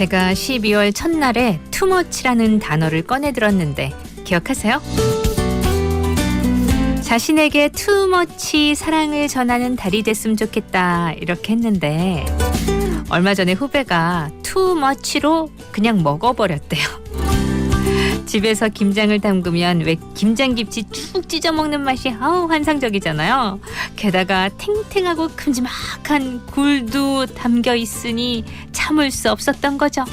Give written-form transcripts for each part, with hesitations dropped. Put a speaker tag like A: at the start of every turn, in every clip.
A: 제가 12월 첫날에 투머치라는 단어를 꺼내 들었는데 기억하세요? 자신에게 투머치 사랑을 전하는 달이 됐으면 좋겠다 이렇게 했는데 얼마 전에 후배가 투머치로 그냥 먹어버렸대요. 집에서 김장을 담그면 왜 김장김치 쭉 찢어 먹는 맛이 환상적이잖아요. 게다가 탱탱하고 큼지막한 굴도 담겨 있으니 참을 수 없었던 거죠.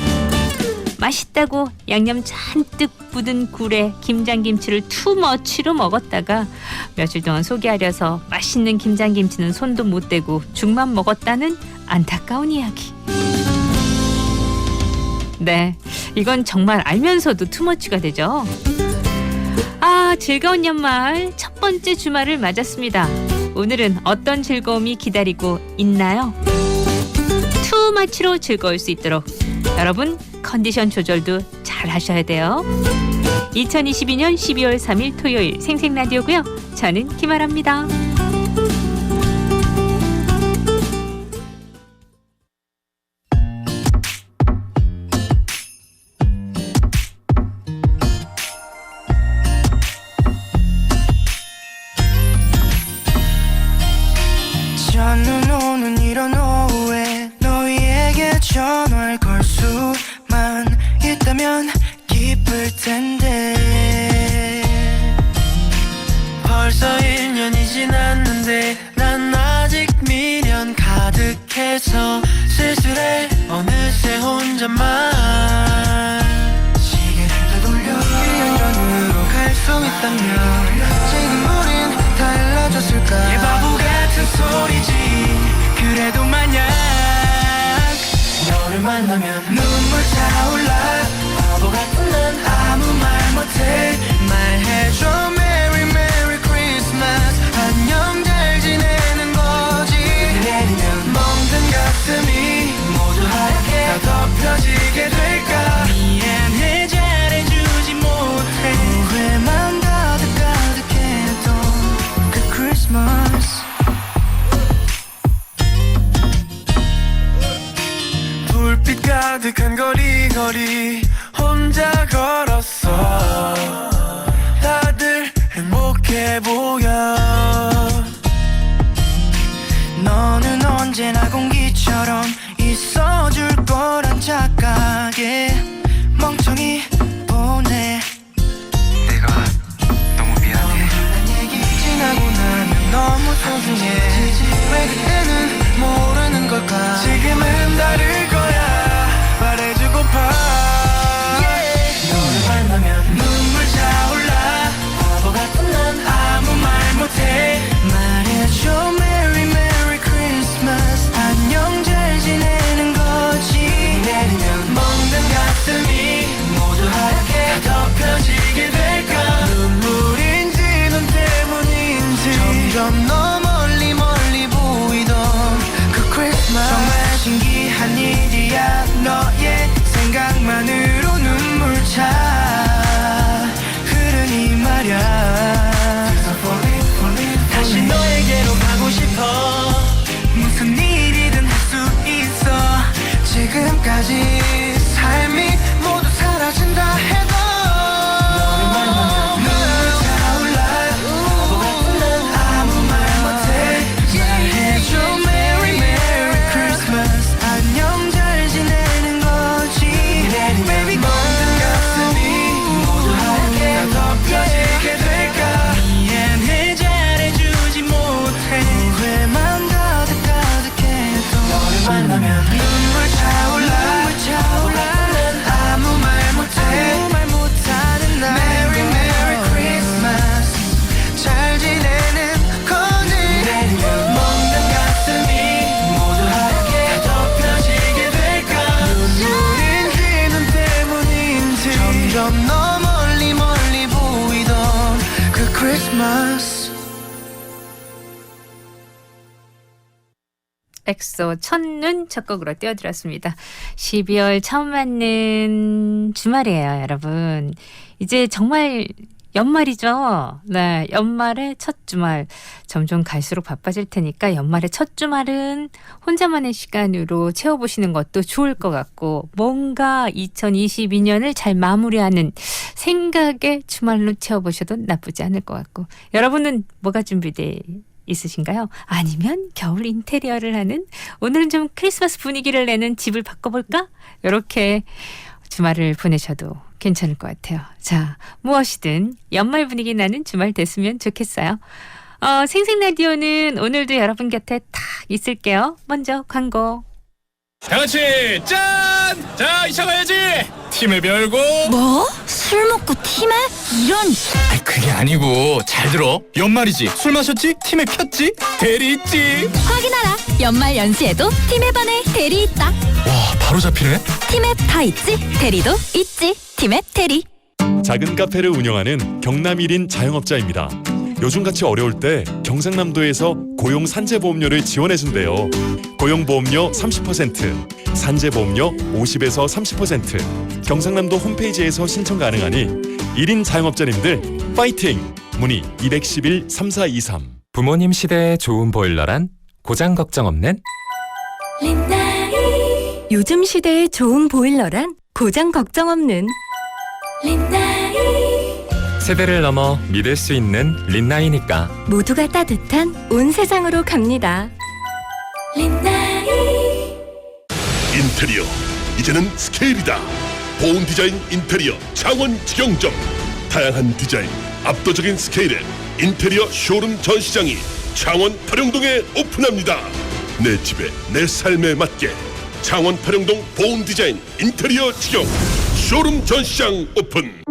A: 맛있다고 양념 잔뜩 묻은 굴에 김장김치를 투머치로 먹었다가 며칠 동안 속이 아려서 맛있는 김장김치는 손도 못 대고 죽만 먹었다는 안타까운 이야기. 네, 이건 정말 알면서도 투머치가 되죠. 즐거운 연말 첫 번째 주말을 맞았습니다. 오늘은 어떤 즐거움이 기다리고 있나요? 투머치로 즐거울 수 있도록 여러분 컨디션 조절도 잘 하셔야 돼요. 2022년 12월 3일 토요일 생생라디오고요. 저는 김아라입니다.
B: 저는 오는 이런 오후에 너희에게 전화를 걸 수만 있다면 기쁠 텐데 벌써 1년이 지났는데 난 아직 미련 가득해서 쓸쓸해 어느새 혼자만 시계를 되돌려 1년 전으로 갈 수 있다면 지금 우린 달라졌을까 이 바보 같은 소리지 그래도 만약 너를 만나면 눈물 차올라 바보 같은 난 아무 말 못해 말해줘 Merry Merry Christmas 안녕 잘 지내는 거지 내리면 멍든 가슴이 모두 하얗게 다 덮여지게 될까 미안해 잘해주지 못해 후회만 가득해도 그 크리스마스 불빛 가득한 거리 혼자 걸었어 다들 행복해 보여 너는 언제나 공기처럼 있어줄 거란 착각에 멍청이 보내 내가 너무 미안해 난 얘기 지나고 나면 너무 소중해 왜 그때는 모르는 걸까 지금은 다를 거야 말해주고파 너를 만나면 눈물 차올라 바보 같은 난 아무 말 못해 말해줘 Merry Merry Christmas 안녕 잘 지내는 거지 내리면 멍든 가슴이 모두 하얗게 다 덮여지게 될까 눈물인지 넌 때문인지 점점 너 멀리 보이던 그 크리스마스 정말 신기한 일이야 너의 생각만으로 눈물 차 흐르니 말야 다시 너에게로 가고 싶어 무슨 일이든 할 수 있어 지금까지 삶이 모두 사라진다 해도 너를 만나면 눈물 차올라 바보 같은 난 아무 말 못해 말해줘 Merry Merry Christmas 안녕 잘 지내는 거지 Baby 멍든 가슴이 모두 하얗게 다 덮여지게 될까 미안해 잘해주지 못해 후회만 가득해도 너를 만나면 눈물 차올라 난 아무 말 못하는 날 Merry Merry Christmas 잘 지내는 거지 멍든 가슴이 모두 하얗게 덮여지게 될까 눈물인지 눈 때문인지 점점 너 멀리 보이던 그 크리스마스
A: 엑소 첫눈 첫 곡으로 띄워드렸습니다. 12월 처음 맞는 주말이에요, 여러분. 이제 정말 연말이죠. 네, 연말의 첫 주말. 점점 갈수록 바빠질 테니까 연말의 첫 주말은 혼자만의 시간으로 채워보시는 것도 좋을 것 같고, 뭔가 2022년을 잘 마무리하는 생각의 주말로 채워보셔도 나쁘지 않을 것 같고, 여러분은 뭐가 준비돼 있으신가요? 아니면 겨울 인테리어를 하는, 오늘은 좀 크리스마스 분위기를 내는 집을 바꿔볼까? 이렇게 주말을 보내셔도 괜찮을 것 같아요. 자, 무엇이든 연말 분위기 나는 주말 됐으면 좋겠어요. 생생라디오는 오늘도 여러분 곁에 딱 있을게요. 먼저 광고.
C: 다 같이 짠! 자, 이차 가야지. 팀에 별고.
D: 뭐? 술 먹고 팀에? 이런.
C: 아이, 그게 아니고 잘 들어. 연말이지. 술 마셨지? 팀에 폈지? 대리 있지.
D: 확인하라. 연말 연시에도 팀에 반해 대리 있다.
C: 와, 바로 잡히네.
D: 팀에 다 있지. 대리도 있지. 팀에 대리.
E: 작은 카페를 운영하는 경남 1인 자영업자입니다. 요즘같이 어려울 때 경상남도에서 고용 산재보험료를 지원해준대요. 고용보험료 30%, 산재보험료 50에서 30%. 경상남도 홈페이지에서 신청 가능하니 1인 자영업자님들 파이팅! 문의 211-3423.
F: 부모님 시대에 좋은 보일러란 고장 걱정 없는
D: 린나이.
G: 요즘 시대에 좋은 보일러란 고장 걱정 없는
D: 린나이.
F: 세대를 넘어 믿을 수 있는 린나이니까.
G: 모두가 따뜻한 온 세상으로 갑니다.
D: 린나이.
H: 인테리어 이제는 스케일이다. 보온 디자인 인테리어 창원 직영점. 다양한 디자인 압도적인 스케일의 인테리어 쇼룸 전시장이 창원 파령동에 오픈합니다. 내 집에 내 삶에 맞게 창원 파령동 보온 디자인 인테리어 직영 쇼룸 전시장 오픈.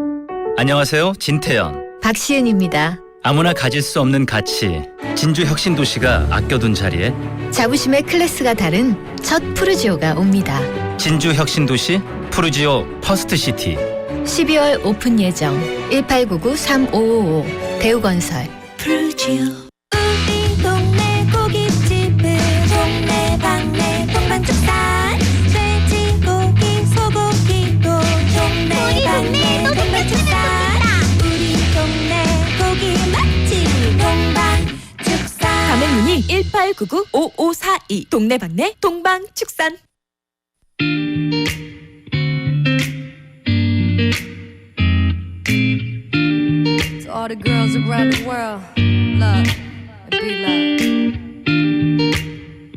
I: 안녕하세요. 진태현.
J: 박시은입니다.
I: 아무나 가질 수 없는 가치, 진주 혁신도시가 아껴둔 자리에
J: 자부심의 클래스가 다른 첫 푸르지오가 옵니다.
I: 진주 혁신도시 푸르지오 퍼스트시티.
J: 12월 오픈 예정. 1899-3555 대우건설.
D: 푸르지오. 우리 동네 고깃집은 동네방네 동반축산. 돼지고기 소고기도 동네방네 동반축산. 우리 동네 고기 맛집 동방축산.
G: 가맹 문의 1899-5542 동네방네 동방축산.
K: To all the girls around the world, love and be love.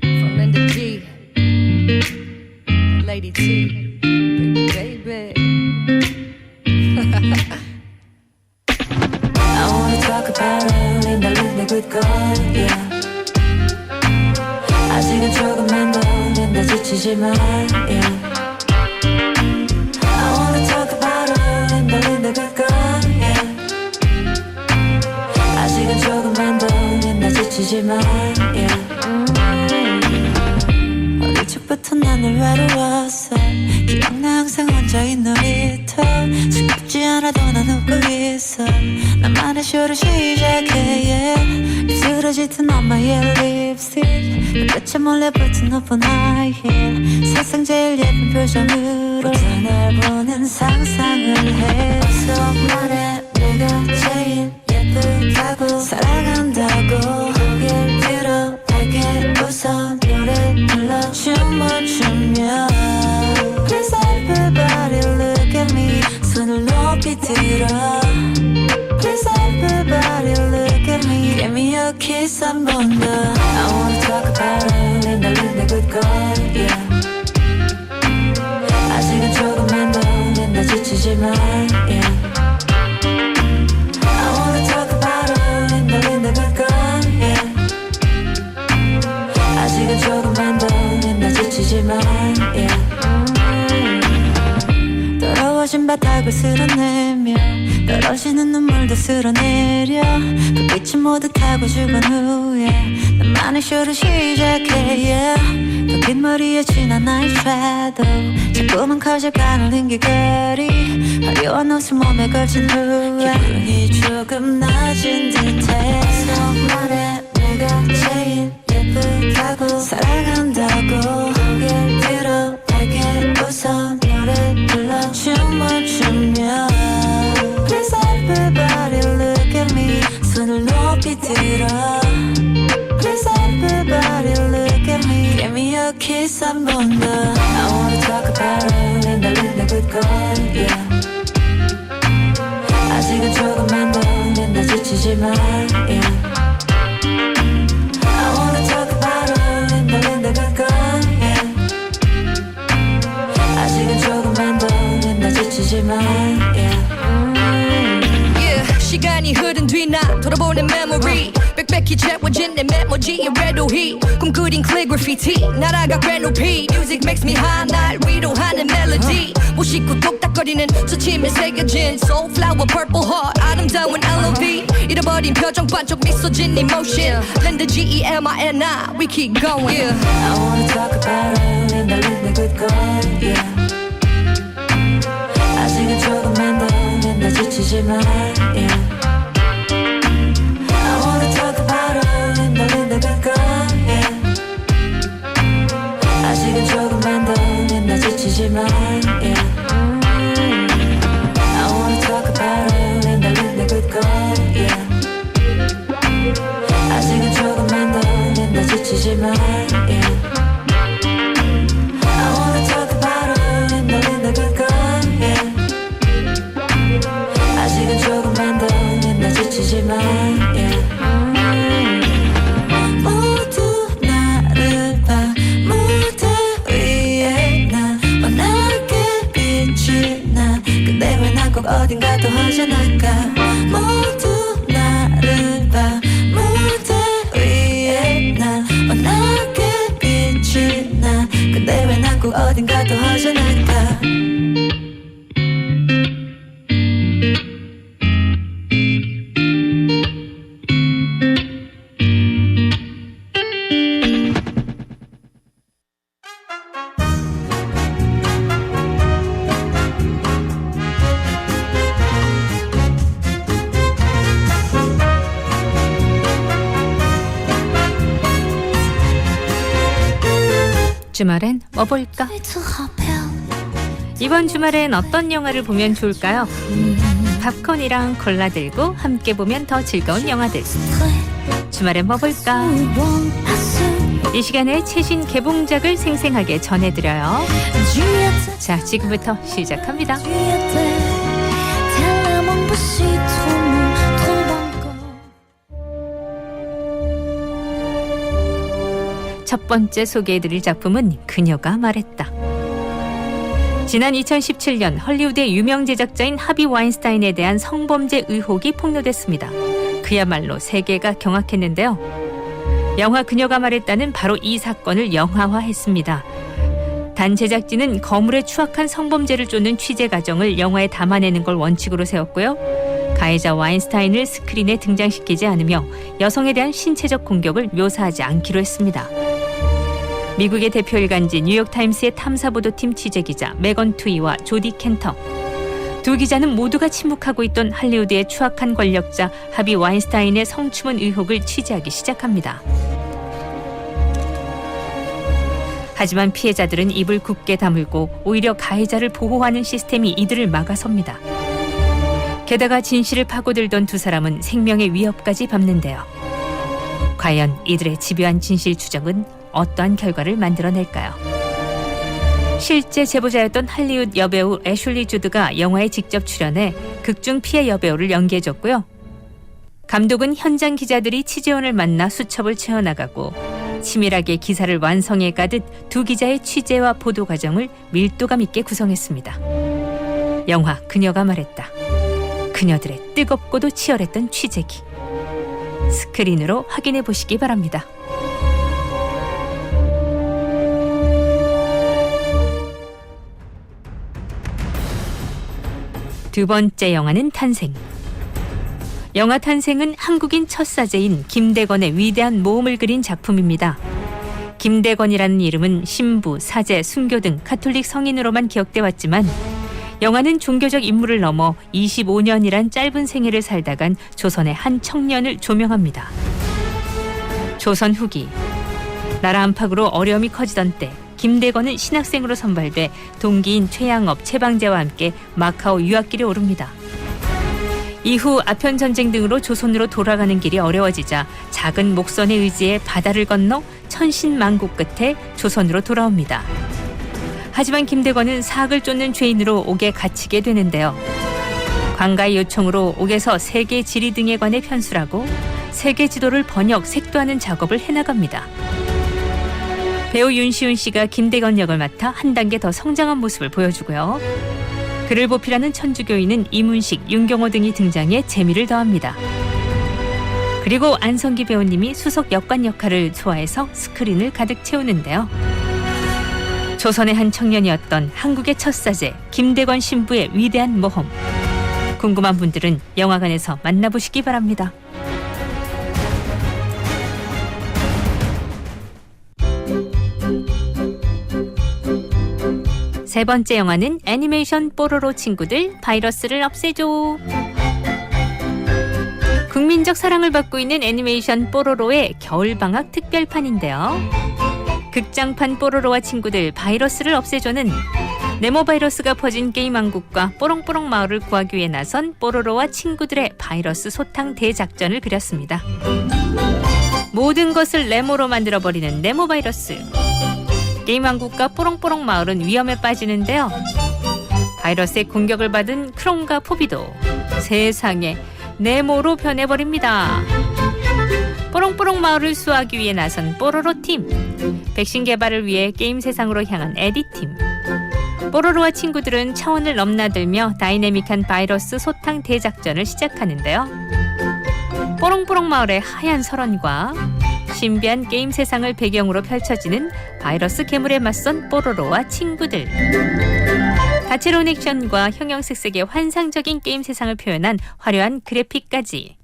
K: From Linda G, and Lady T, baby. I wanna talk about her, Linda, Linda, good girl, yeah. 아직은 조금만 더 Linda 지치지만, yeah. I wanna talk about her, Linda, Linda, good girl, yeah. 아직은 조금만 더 Linda 지치지만, yeah. 어릴 적부터 나는 외로웠어. 기억나 항상 혼자인 놀이터. 즐겁지 않아도 난 웃고 있어. 나만의 쇼를 시작해, yeah. 입술에 짙은 엄마의 립스틱. 끝에 몰래 붙은 높은 하이힐. 세상 제일 예쁜 표정으로 날 보는 상상을 해. 어서 말해 내가 제일 예쁘다고 사랑한다고. 고개를 들어 밝게 웃어 노래 불러 춤을 추며. Please everybody look at me. 손을 높이 들어. Please everybody look at me. Give me a kiss 한 번 더. I wanna talk about her, Linda, Linda, good girl, yeah. 아직은 조금만 더 Linda 지치지만, yeah. I wanna talk about her, Linda, Linda, good girl, yeah. 아직은 조금만 더 Linda 지치지만, yeah. 더러워진 바닥을 쓸어내며 떨어지는 눈물도 쓸어내려. 불빛이 모두 타고 죽은 후에 나만의 쇼를 시작해, yeah. 긴 머리에 진한 나의 shadow. 자꾸만 커져가는 링기거리. 화려한 옷을 몸에 걸친 후에 기분이 조금 낮은 듯해. 어서 말해 내가 제일 예쁘다고 사랑한다고. 고개를 들어 밝게 웃어 노래 불러 춤을 추며. Please everybody kiss 한 번 더 I wanna talk about it 린달린 내 good girl yeah 아직은 조금만 더 맨날 지치지만 yeah I wanna talk about it 린달린 내 good girl yeah 아직은 조금만 더 맨날 지치지만 yeah
L: 시간이 흐른 뒤 나 돌아보는 memory 빽빽히 채워진 내 메모지에 레도히 꿈꾸린 calligraphy 날아가 괴높이 Music makes me high 날 위로하는 멜로디 무심코 똑딱거리는 수침에 새겨진 Soulflower purple heart 아름다운 LOV 잃어버린 표정 반쪽 미소진 emotion Lend the G-E-M-I-N-I We keep going yeah.
K: I wanna talk about it 린달린 내 good girl yeah 아직은 조금만 더 맨날 지치지만 yeah I wanna talk about it 린달린 내 good girl yeah 아직은 조금만 더 맨날 지치지만 yeah I wanna talk about it 린달린 내 good girl yeah 아직은 조금만 더 맨날 지치지만 yeah I wanna talk about it 린달린 내 good girl yeah 아직은 조금만 더 맨날 지치지만 yeah 모두 나를 봐 무대 위에 나 환하게 빛이 나 근데 왜 난 꼭 어딘가 더 허전할까 모두 나를 봐 무대 위에 나 환하게 빛이 나 근데 왜 난 꼭 어딘가 더 허전할까
A: 주말엔 뭐 볼까? 이번 주말엔 어떤 영화를 보면 좋을까요? 팝콘이랑 콜라 들고 함께 보면 더 즐거운 영화들. 주말엔 뭐 볼까? 이 시간에 최신 개봉작을 생생하게 전해드려요. 자, 지금부터 시작합니다. 첫 번째 소개해드릴 작품은 그녀가 말했다. 지난 2017년 헐리우드의 유명 제작자인 하비 와인스타인에 대한 성범죄 의혹이 폭로됐습니다. 그야말로 세계가 경악했는데요. 영화 그녀가 말했다는 바로 이 사건을 영화화했습니다. 단 제작진은 거물의 추악한 성범죄를 쫓는 취재 과정을 영화에 담아내는 걸 원칙으로 세웠고요. 가해자 와인스타인을 스크린에 등장시키지 않으며 여성에 대한 신체적 공격을 묘사하지 않기로 했습니다. 미국의 대표 일간지 뉴욕타임스의 탐사보도팀 취재기자 메건 투이와 조디 켄터. 두 기자는 모두가 침묵하고 있던 할리우드의 추악한 권력자 하비 와인스타인의 성추문 의혹을 취재하기 시작합니다. 하지만 피해자들은 입을 굳게 다물고 오히려 가해자를 보호하는 시스템이 이들을 막아섭니다. 게다가 진실을 파고들던 두 사람은 생명의 위협까지 밟는데요. 과연 이들의 집요한 진실 추적은 어떠한 결과를 만들어낼까요? 실제 제보자였던 할리우드 여배우 애슐리 주드가 영화에 직접 출연해 극중 피해 여배우를 연기해줬고요. 감독은 현장 기자들이 취재원을 만나 수첩을 채워나가고 치밀하게 기사를 완성해가듯 두 기자의 취재와 보도 과정을 밀도감 있게 구성했습니다. 영화 그녀가 말했다. 그녀들의 뜨겁고도 치열했던 취재기. 스크린으로 확인해 보시기 바랍니다. 두 번째 영화는 탄생. 영화 탄생은 한국인 첫 사제인 김대건의 위대한 모험을 그린 작품입니다. 김대건이라는 이름은 신부, 사제, 순교 등 가톨릭 성인으로만 기억돼 왔지만 영화는 종교적 인물을 넘어 25년이란 짧은 생애를 살다 간 조선의 한 청년을 조명합니다. 조선 후기, 나라 안팎으로 어려움이 커지던 때 김대건은 신학생으로 선발돼 동기인 최양업, 최방재와 함께 마카오 유학길에 오릅니다. 이후 아편전쟁 등으로 조선으로 돌아가는 길이 어려워지자 작은 목선에 의지해 바다를 건너 천신만고 끝에 조선으로 돌아옵니다. 하지만 김대건은 사학을 쫓는 죄인으로 옥에 갇히게 되는데요. 관가의 요청으로 옥에서 세계 지리 등에 관해 편술하고 세계 지도를 번역, 색도하는 작업을 해나갑니다. 배우 윤시훈 씨가 김대건 역을 맡아 한 단계 더 성장한 모습을 보여주고요. 그를 보필하는 천주교인은 이문식, 윤경호 등이 등장해 재미를 더합니다. 그리고 안성기 배우님이 수석 역관 역할을 소화해서 스크린을 가득 채우는데요. 조선의 한 청년이었던 한국의 첫 사제 김대건 신부의 위대한 모험. 궁금한 분들은 영화관에서 만나보시기 바랍니다. 세 번째 영화는 애니메이션 뽀로로 친구들 바이러스를 없애줘. 국민적 사랑을 받고 있는 애니메이션 뽀로로의 겨울방학 특별판인데요. 극장판 뽀로로와 친구들 바이러스를 없애줘는 네모 바이러스가 퍼진 게임 왕국과 뽀롱뽀롱 마을을 구하기 위해 나선 뽀로로와 친구들의 바이러스 소탕 대작전을 그렸습니다. 모든 것을 네모로 만들어버리는 네모 바이러스. 게임 왕국과 뽀롱뽀롱 마을은 위험에 빠지는데요. 바이러스의 공격을 받은 크롱과 포비도 세상에 네모로 변해버립니다. 뽀롱뽀롱 마을을 수호하기 위해 나선 뽀로로 팀, 백신 개발을 위해 게임 세상으로 향한 에디 팀, 뽀로로와 친구들은 차원을 넘나들며 다이내믹한 바이러스 소탕 대작전을 시작하는데요. 뽀롱뽀롱 마을의 하얀 설원과 신비한 게임 세상을 배경으로 펼쳐지는 바이러스 괴물에 맞선 뽀로로와 친구들. 다채로운 액션과 형형색색의 환상적인 게임 세상을 표현한 화려한 그래픽까지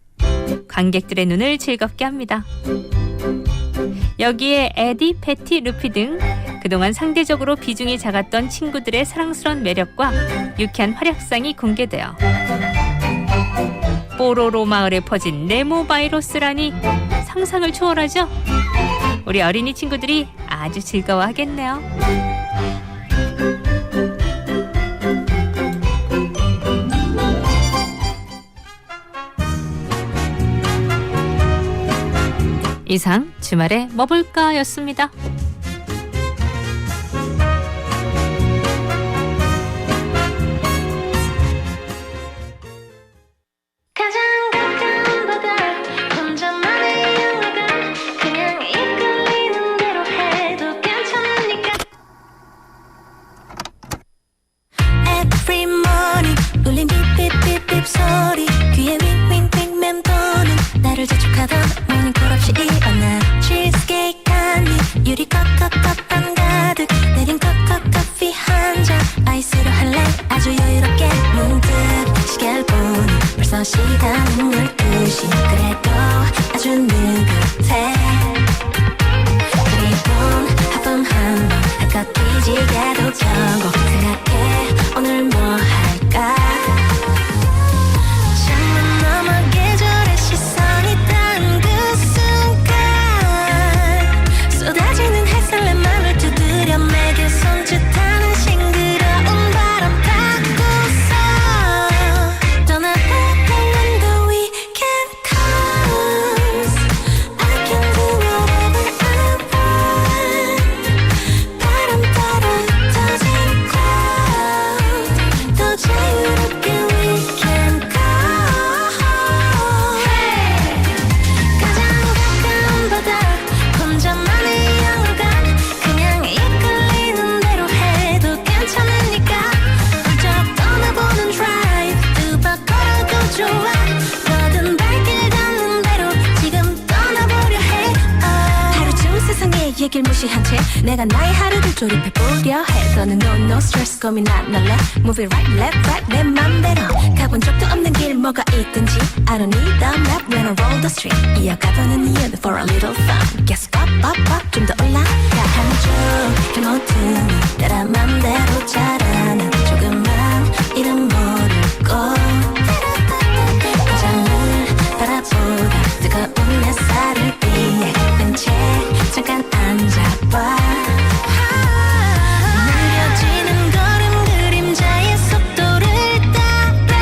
A: 관객들의 눈을 즐겁게 합니다. 여기에 에디, 패티, 루피 등 그동안 상대적으로 비중이 작았던 친구들의 사랑스러운 매력과 유쾌한 활약상이 공개되어 뽀로로 마을에 퍼진 네모 바이러스라니 상상을 초월하죠? 우리 어린이 친구들이 아주 즐거워하겠네요. 이상 주말에 뭐 볼까 였습니다.
K: Every morning 울린 삐삐삐삐 소리 귀에 윙윙윙 맴도는 나를 재촉하던 모닝콜 없이 일어나 치즈케이크 한 입 유리 컵 한가득 내린 커피 한 잔 아이스로 할래 아주 여유롭게 문득 시계를 보니 벌써 시간은 12시 그래도 아주 느긋해 그리곤 하품 한번 한껏 뒤지게도 겨고 생각해 오늘 뭐 할까 창문 너머 계절의 시선이 닿은 그 순간 쏟아지는 햇살 내 맘을 두드려 내게 손짓하는 싱그러운 바람 타고서 떠나보는 the weekend comes I can do whatever I want 바람 따라 터진 cloud 더 자유롭게 we can go 가장 가까운 바다 혼자만의 영화관 그냥 이끌리는 대로 해도 괜찮으니까 훌쩍 떠나보는 drive 두 바 걸어도 좋아 뭐든 발길 닿는 대로 지금 떠나보려 해 하루중 세상의 얘길 무시한 채 내가 나의 하루를 조립해보려 해 너는 no stress 고민 안 할래 Move it right left right 내 맘대로 가본 적도 없는 길 뭐가 있든지 I don't need the map when I roll the street 이어가보는 이유는 for a little fun Guess up 좀 더 올라가 한쪽 길모퉁이 따라 맘대로 자라는 조금만 이름 모르고 화장을 바라보다 뜨거운 햇살을 위해 벤치에 잠깐 앉아봐 느려지는 걸음 그림자의 속도를 따라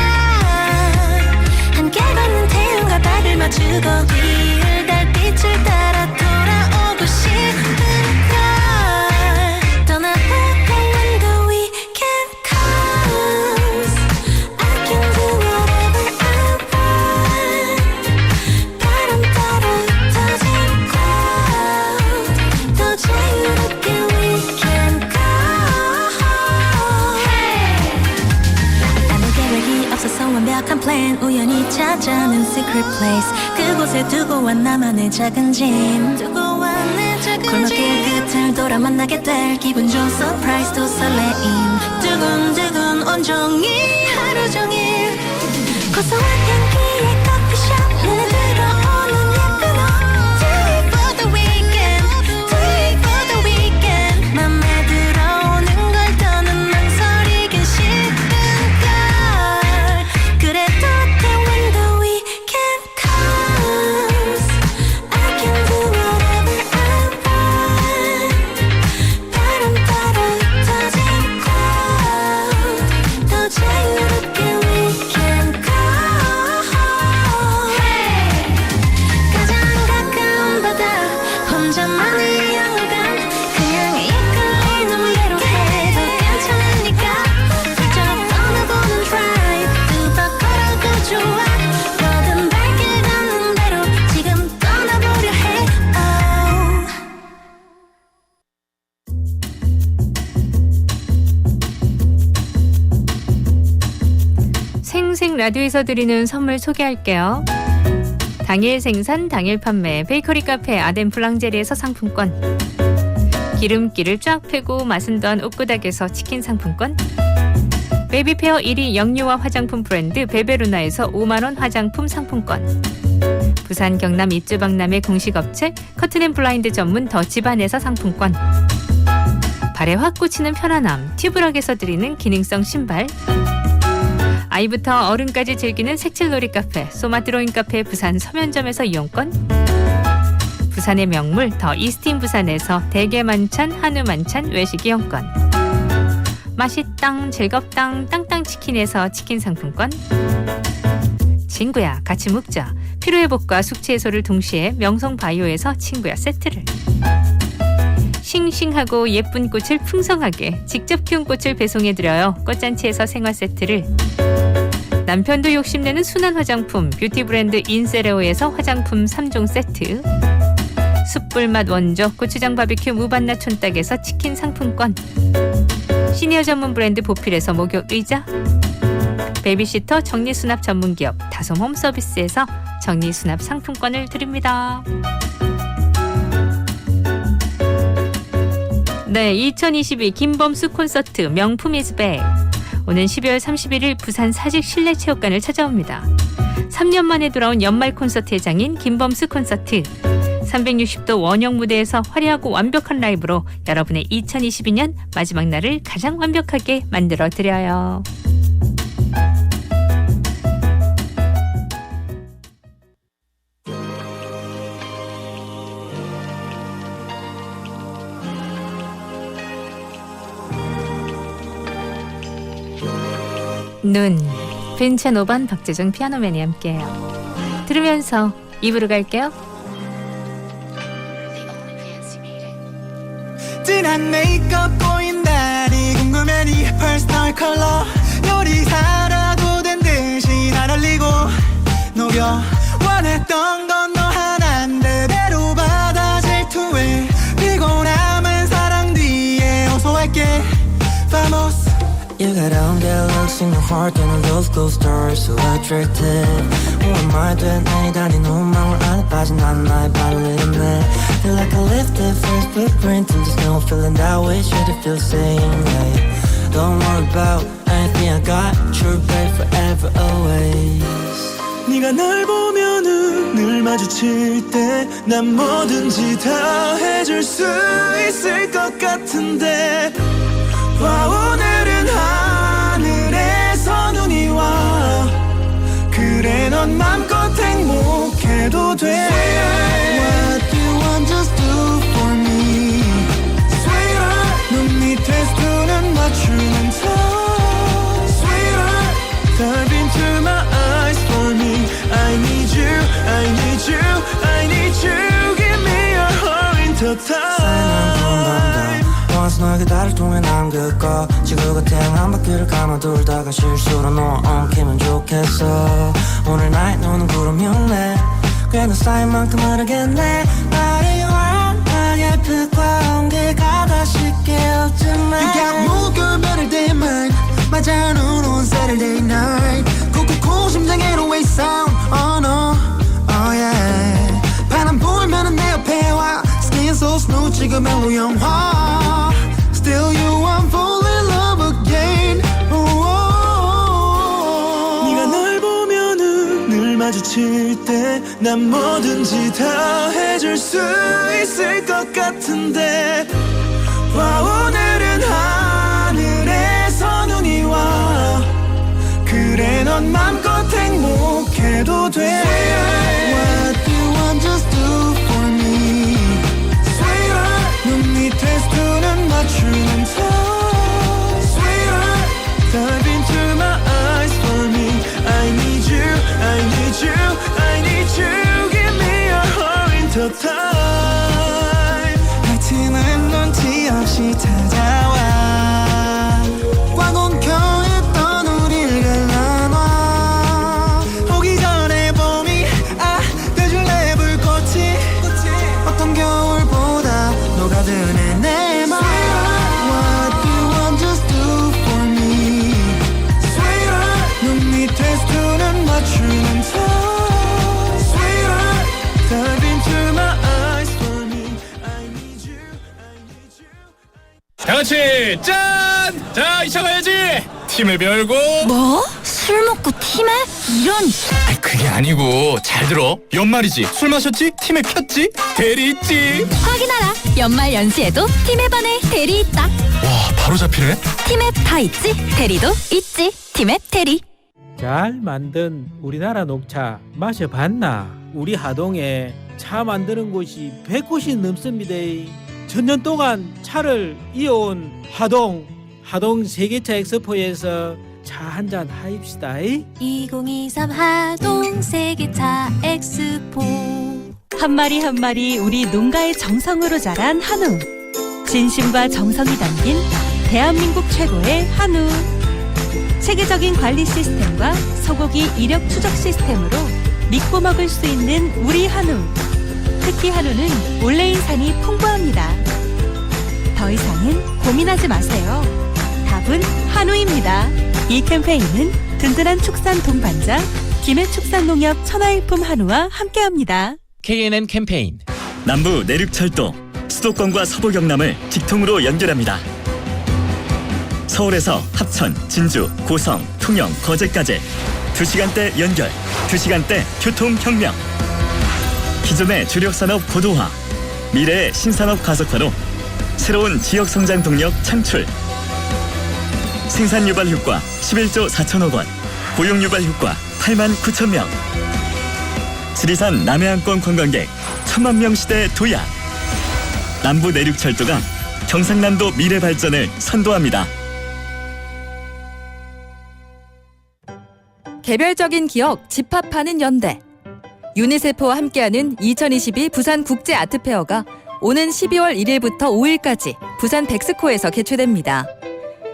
K: 함께 걷는 태양과 발을 맞추고 길 달빛을 따라 돌아오고 싶어 설렌 우연히 찾아낸 secret place 그곳에 두고 와 나만의 작은 짐 골목길 끝을 돌아 만나게 될 기분 좋은 서프라이즈도 설레임 두근두근 온종일 하루 종일 고소한 향기의 커피숍 눈에 들어오는 예쁜 옷 Do it for the weekend Do it for the weekend 맘에 들어오는 걸 더는 망설이긴 싫은걸 그래도 then when the weekend comes I can do whatever I want 바람 따라 흩어진 cloud 더 자유롭게 we can go 가장 가까운 바다 혼자만의 영화관 그냥 이끌리는 대로 해도 괜찮으니까 훌쩍 떠나보는 drive 두 번 걸어도 좋아 뭐든 발길 닿는 대로 지금 떠나보려 해 oh.
A: 생생 라디오에서 드리는 선물 소개할게요. 당일 생산, 당일 판매, 베이커리 카페 아덴 블랑제리에서 상품권, 기름기를 쫙 빼고 맛은 더한 옥구닥에서 치킨 상품권, 베이비페어 1위 영유아 화장품 브랜드 베베루나에서 5만원 화장품 상품권, 부산 경남 입주박람회 공식업체 커튼앤블라인드 전문 더 집안에서 상품권, 발에 확 꽂히는 편안함 튜브락에서 드리는 기능성 신발, 아이부터 어른까지 즐기는 색칠놀이 카페 소마드로잉 카페 부산 서면점에서 이용권, 부산의 명물 더 이스틴 부산에서 대게 만찬 한우 만찬 외식 이용권, 맛있당 즐겁당 땅땅치킨에서 치킨 상품권, 친구야 같이 묵자 피로회복과 숙취해소를 동시에 명성바이오에서 친구야 세트를, 싱싱하고 예쁜 꽃을 풍성하게 직접 키운 꽃을 배송해드려요 꽃잔치에서 생화세트를, 남편도 욕심내는 순한 화장품 뷰티 브랜드 인세레오에서 화장품 3종 세트, 숯불맛 원조 고추장 바비큐 무반나 촌딱에서 치킨 상품권, 시니어 전문 브랜드 보필에서 목욕 의자, 베이비시터 정리수납 전문기업 다솜 홈서비스에서 정리수납 상품권을 드립니다. 네, 2022 김범수 콘서트 명품 이즈백 오는 12월 31일 부산 사직 실내체육관을 찾아옵니다. 3년 만에 돌아온 연말 콘서트의 장인 김범수 콘서트 360도 원형 무대에서 화려하고 완벽한 라이브로 여러분의 2022년 마지막 날을 가장 완벽하게 만들어드려요. 눈, 벤첸 오반 박재정 피아노맨이 함께해요. 들으면서 입으로 갈게요.
B: 진한 메이크업 보인다니 궁금해 네 퍼스널 컬러 요리사라도 된 듯이 날 얼리고 녹여 원했던 건 너 하나인데 배로 받아 질투해 피곤함은 사랑 뒤에 호소할게 Vamos
K: You got on that looks in your heart and a love goes stars so attractive 오늘 말된 아니다니 눈망울 안에 빠진 난 나의 발을 내렸네 Feel like I left the first footprint and there's no feeling that way should it feel same way Don't worry about anything I got you're back forever always
B: 네가 날 보면은 늘 마주칠 때 난 뭐든지 다 해줄 수 있을 것 같은데 와 오늘은 하늘에서 눈이 와 그래 넌 맘껏 행복해도 돼 What do you want just do for me Sweetheart 눈 밑에 눈은 맞추는 척 Sweetheart Dive into my eyes for me I need you, I need you, I need you Give me your heart into time
K: once 너에게 달을 통해 남길까 지구가 태양 한 바퀴를 감아돌다가 실수로 너와 엉키면 좋겠어 오늘 나의 눈은 구름 흉내 꽤나 쌓인 만큼 흐르겠네 말이 환하게 빛과 온기가 다시 깨어지네
B: You got more good better than mine 맞아 눈 온 Saturday night 콕콕콕 심장에 그 멜로 영화 Still you I'm fall in love again 네가 널 보면은 늘 마주칠 때 난 뭐든지 다 해줄 수 있을 것 같은데 와 오늘은 하늘에서 눈이 와 그래 넌 맘껏 행복해도 돼 What you want just do for me Sweetheart 눈 밑에 눈은 맞추는 척 Sweetheart Dive into my eyes for me I need you, I need you, I need you Give me your heart into time 하트는 눈치 없이 찾아와 꽉 엉켜있던 우릴 갈라놔 오기 전에 봄이 돼줄래 불꽃이 어떤 겨울보다 녹아드네 내 맘 What you want just do for me Sweetheart 눈 밑에 눈은 맞추는 척 Sweetheart Dive into my eyes for me I need you, I need you
C: 다 같이 짠! 자, 2차 가야지. 팀에 별고.
D: 뭐? 술 먹고 팀에? 이런.
C: 아이, 그게 아니고 잘 들어. 연말이지. 술 마셨지? 팀에 폈지? 대리 있지.
D: 확인하라. 연말 연시에도 팀에 반해 대리 있다.
C: 와, 바로 잡히네.
D: 팀에 다 있지. 대리도 있지. 팀에 대리.
M: 잘 만든 우리나라 녹차 마셔봤나? 우리 하동에 차 만드는 곳이 100곳이 넘습니다. 천년 동안 차를 이어온 하동 세계차 엑스포에서 차 한잔 하입시다.
G: 2023 하동 세계차 엑스포
D: 한 마리 한 마리 우리 농가의 정성으로 자란 한우. 진심과 정성이 담긴 대한민국 최고의 한우. 체계적인 관리 시스템과 소고기 이력 추적 시스템으로 믿고 먹을 수 있는 우리 한우. 특히 한우는 올레인산이 풍부합니다. 더 이상은 고민하지 마세요. 답은 한우입니다. 이 캠페인은 든든한 축산 동반자 김해축산농협 천하일품 한우와 함께합니다.
I: KNN 캠페인 남부 내륙철도 수도권과 서부 경남을 직통으로 연결합니다. 서울에서 합천, 진주, 고성, 통영, 거제까지 2시간대 연결, 2시간대 교통혁명. 기존의 주력산업 고도화, 미래의 신산업 가속화로 새로운 지역성장 동력 창출. 생산 유발 효과 11조 4천억 원, 고용 유발 효과 8만 9천 명. 지리산 남해안권 관광객 1,000만 명 시대 도약. 남부 내륙철도가 경상남도 미래 발전을 선도합니다.
N: 개별적인 기억 집합하는 연대. 유니세프와 함께하는 2022 부산 국제 아트페어가 오는 12월 1일부터 5일까지 부산 백스코에서 개최됩니다.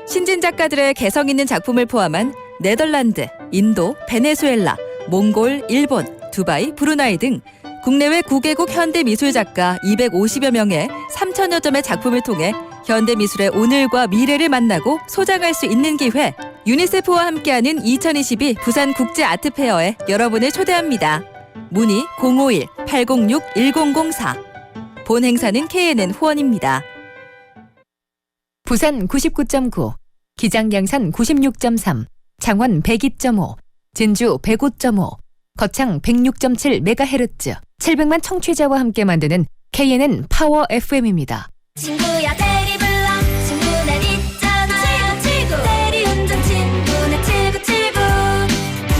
N: 신진 작가들의 개성 있는 작품을 포함한 네덜란드, 인도, 베네수엘라, 몽골, 일본, 두바이, 브루나이 등 국내외 9개국 현대미술 작가 250여 명의 3천여 점의 작품을 통해 현대미술의 오늘과 미래를 만나고 소장할 수 있는 기회. 유니세프와 함께하는 2022 부산 국제 아트페어에 여러분을 초대합니다. 문의 051-806-1004. 본 행사는 KNN 후원입니다.
A: 부산 99.9, 기장양산 96.3, 창원 102.5, 진주 105.5, 거창 106.7MHz, 700만 청취자와 함께 만드는 KNN 파워 FM입니다.
G: 친구야 대리 불러 친구네 있잖아 7979 대리운전 친구네 7979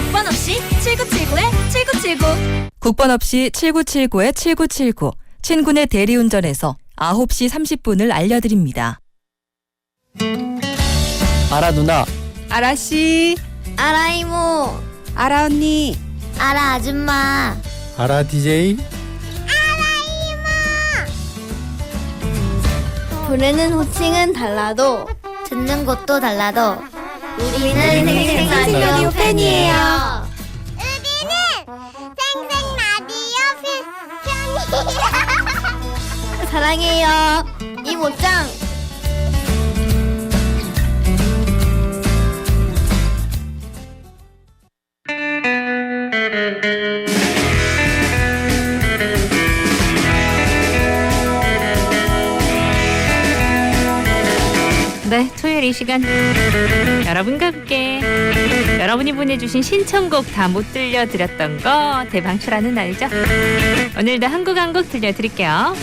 G: 국번 없이 7979-7979
N: 국번 없이 7979-7979 친구네 대리운전에서 9시 30분을 알려드립니다.
M: 아라 누나,
G: 아라 씨 아라 이모
M: 아라 언니,
G: 아라 아줌마
M: 아라 DJ.
G: 부르는 호칭은 달라도 듣는 곳도 달라도 우리는 생생라디오 팬이에요.
K: 우리는 생생라디오 팬이에요.
G: 사랑해요 이모짱.
A: 토요일 이 시간 여러분과 함께 여러분이 보내주신 신청곡 다 못 들려드렸던 거 대방출하는 날이죠. 오늘도 한 곡 들려드릴게요.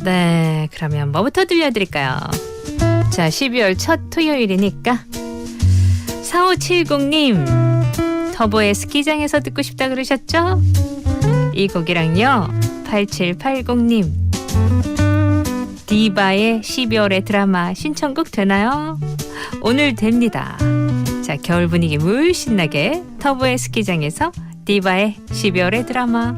A: 네, 그러면 뭐부터 들려드릴까요? 자, 12월 첫 토요일이니까 4570님 터보의 스키장에서 듣고 싶다 그러셨죠? 이 곡이랑요 8780님 디바의 12월의 드라마 신청곡 되나요? 오늘 됩니다. 자, 겨울 분위기 물씬 나게 터보의 스키장에서 디바의 12월의 드라마.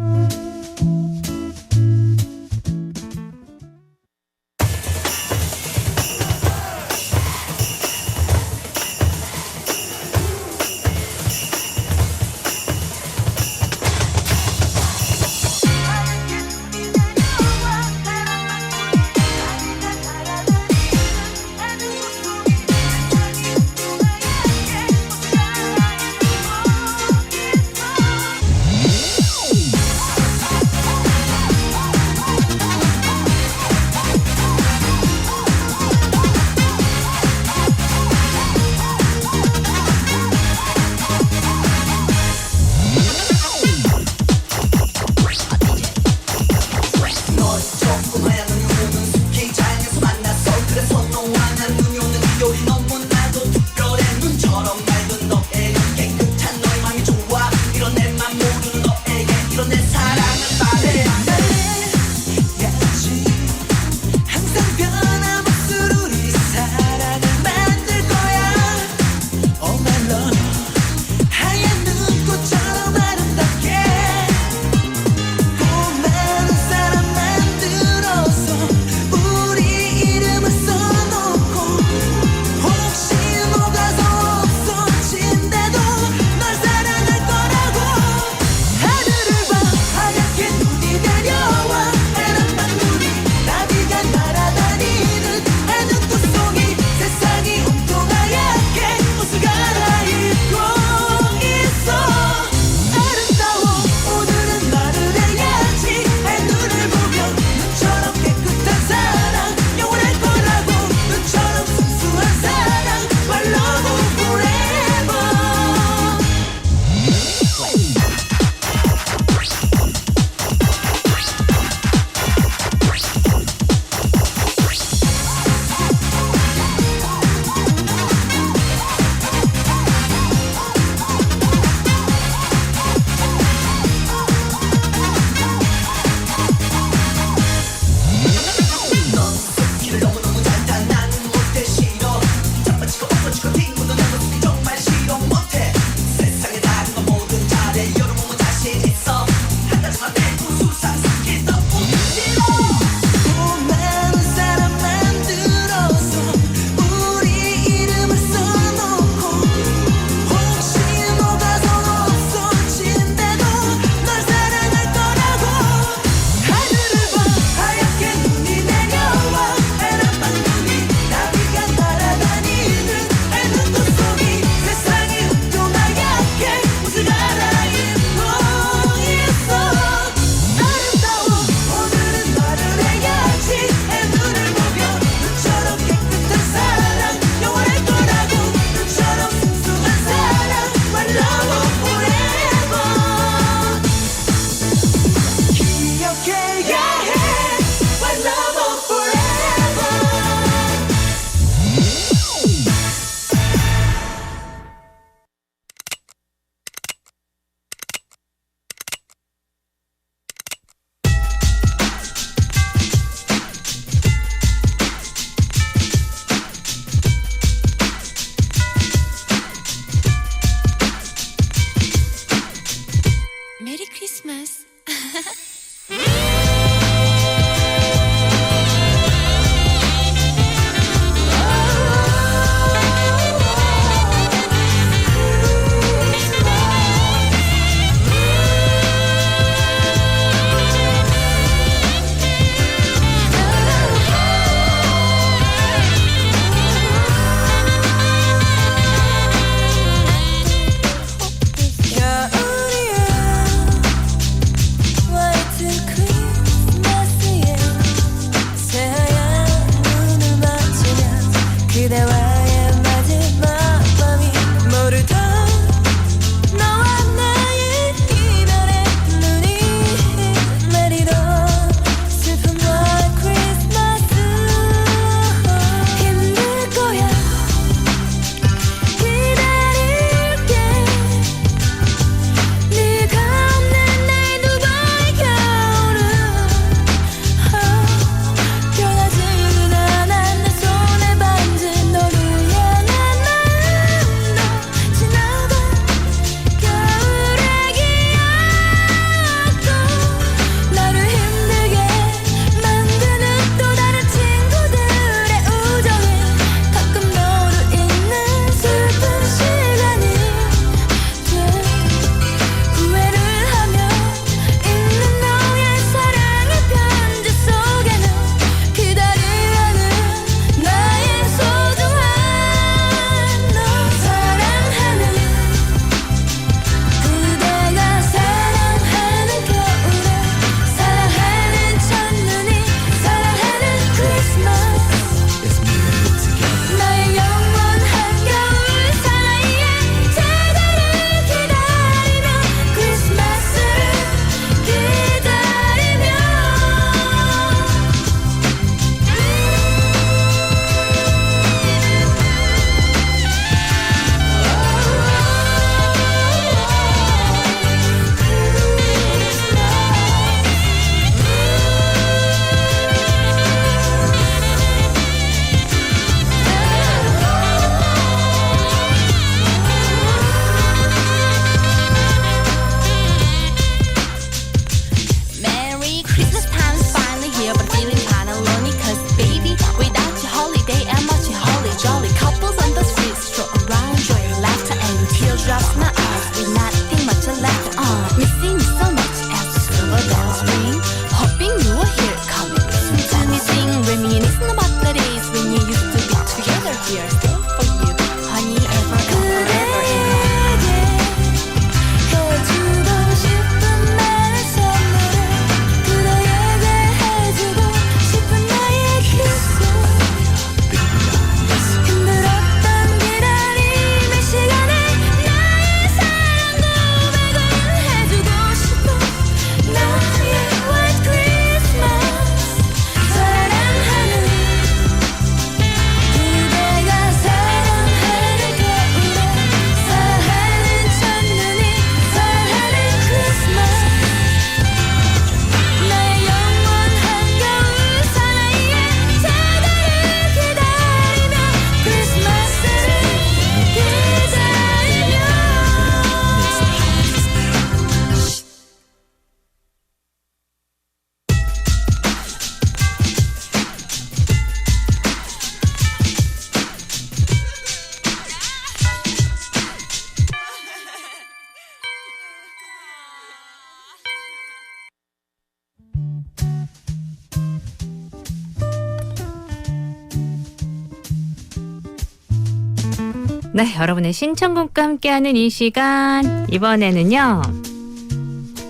A: 네, 여러분의 신청곡과 함께하는 이 시간, 이번에는요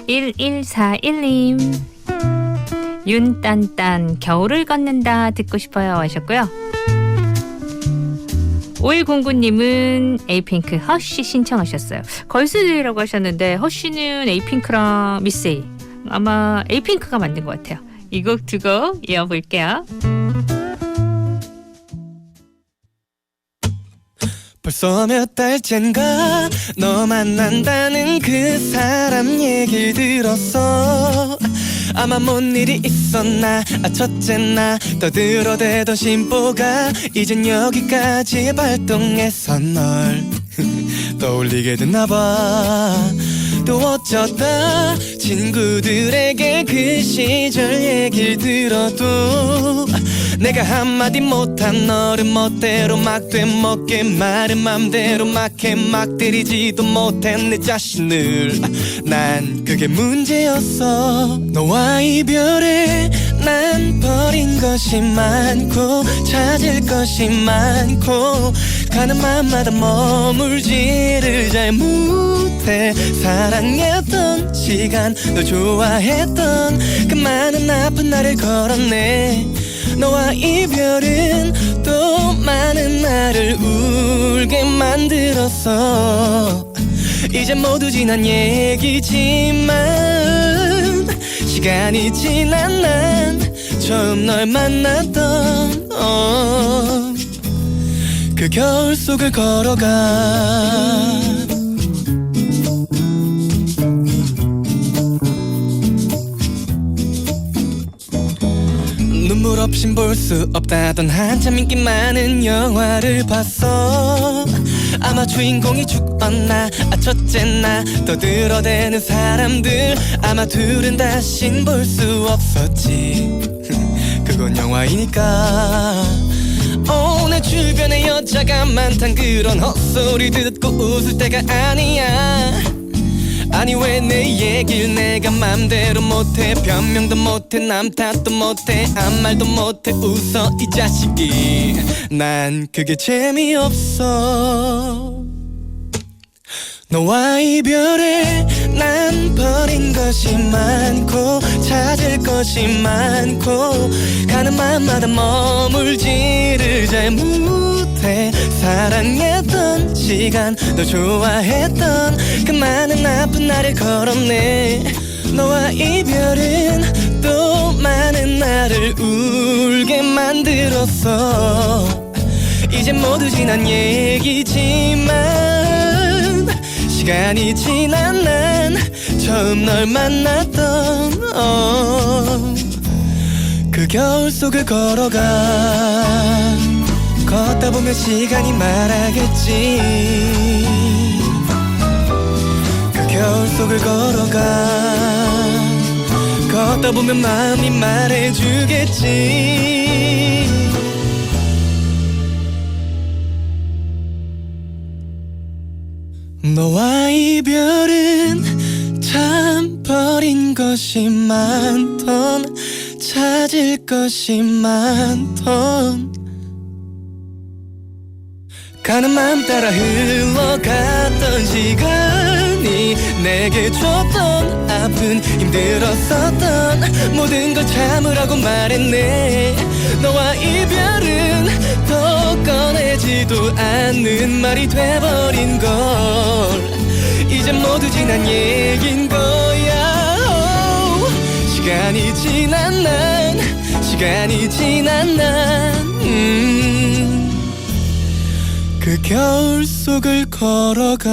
A: 1141님 윤딴딴 겨울을 걷는다 듣고 싶어요 하셨고요. 5109님은 에이핑크 허쉬 신청하셨어요. 걸스데이라고 하셨는데 허쉬는 에이핑크랑 미세이, 아마 에이핑크가 만든 것 같아요. 이 곡 두 곡 이어볼게요.
B: 벌써 몇 달째인가 너 만난다는 그 사람 얘길 들었어. 아마 뭔 일이 있었나, 첫째 나 떠들어대던 심보가 이젠 여기까지 발동해서 널 떠올리게 됐나봐. 또 어쩌다 친구들에게 그 시절 얘길 들어도 내가 한마디 못한 너를 멋대로 막 되먹게 말은 맘대로 막해 막 때리지도 못한 내 자신을. 난 그게 문제였어. 너와 이별에 난 버린 것이 많고 찾을 것이 많고 가는 맘마다 머물지를 잘 못해. 사랑했던 시간 널 좋아했던 그 많은 아픈 날을 걸었네. 너와 이별은 또 많은 나를 울게 만들었어. 이제 모두 지난 얘기지만 시간이 지난 난 처음 널 만났던 그 겨울 속을 걸어가. 눈물 없인 볼 수 없다던 한참 인기 많은 영화를 봤어. 아마 주인공이 죽었나, 첫째 나 떠들어대는 사람들 아마 둘은 다신 볼 수 없었지. 그건 영화이니까. 내 주변에 여자가 많단 그런 헛소리 듣고 웃을 때가 아니야. 아니 왜 내 얘길 내가 맘대로 못해. 변명도 못해 남 탓도 못해 아무 말도 못해 웃어 이 자식이. 난 그게 재미없어. 너와 이별에 난 버린 것이 많고 찾을 것이 많고 가는 맘마다 머물지를 잘 못해. 사랑했던 시간 널 좋아했던 그 많은 아픈 날을 걸었네. 너와 이별은 또 많은 나를 울게 만들었어. 이젠 모두 지난 얘기지만 시간이 지난 난 처음 널 만났던 그 겨울 속을 걸어가. 걷다 보면 시간이 말하겠지. 그 겨울 속을 걸어가. 걷다 보면 마음이 말해주겠지. 너와 이별은 참 버린 것이 많던 찾을 것이 많던 가는 맘 따라 흘러갔던 시간이 내게 줬던 아픈 힘들었었던 모든 걸 참으라고 말했네. 너와 이별은 더 꺼내지도 않는 말이 돼버린 걸. 이젠 모두 지난 얘긴 거야. 시간이 지난 난 시간이 지난 난 그 겨울 속을 걸어가.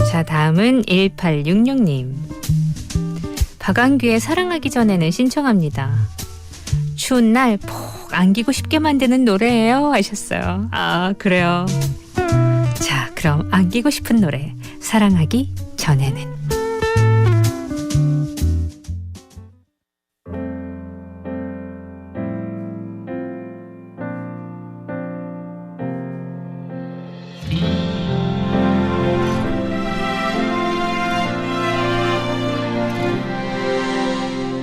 A: 자, 다음은 1866님. 박완규의 사랑하기 전에는 신청합니다. 추운 날 푹 안기고 싶게 만드는 노래예요 하셨어요. 아, 그래요. 자, 그럼 안기고 싶은 노래 사랑하기 전에는.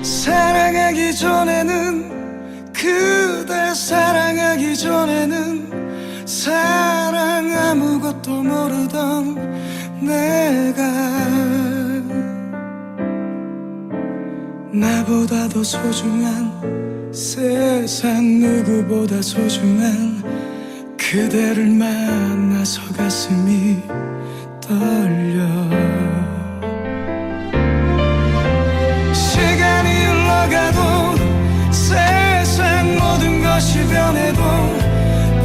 B: 사랑하기 전에는 그대 사랑하기 전에는 사랑 아무것도 모르던 내가 나보다 더 소중한 세상 누구보다 소중한 그대를 만나서 가슴이 떨려 시간이 흘러가도 세상 모든 것이 변해도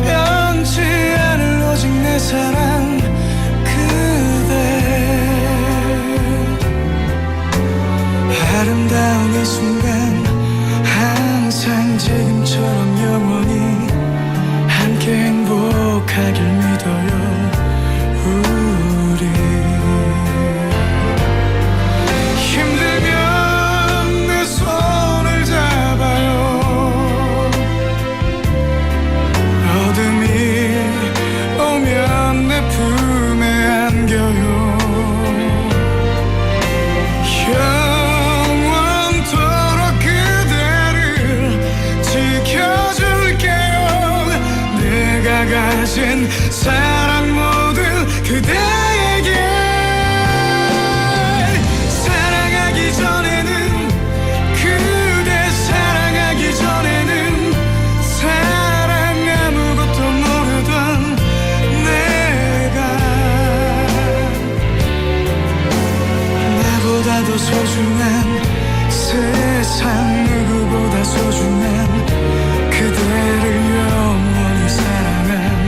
B: 변치 않을 오직 내 사랑 그대 아름다운 이 순간 항상 지금처럼 영원히 함께 행복하길 믿어요 우리 힘들면 내 손을 잡아요 어둠이 오면 내 품에 안겨요 영원토록 그대를 지켜줄게요 내가 가진 사랑 모든 그대에게 사랑하기 전에는 그대 사랑하기 전에는 사랑 아무것도 모르던 내가 나보다 더 소중한 세상 누구보다 소중한 그대를 영원히 사랑합니다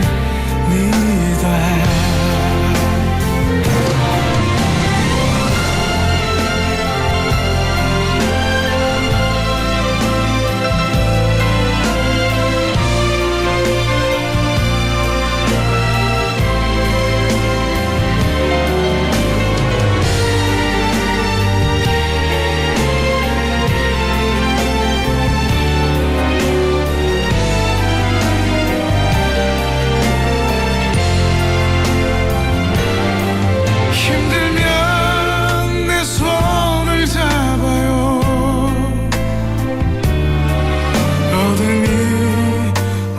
B: 힘들면 내 손을 잡아요 어둠이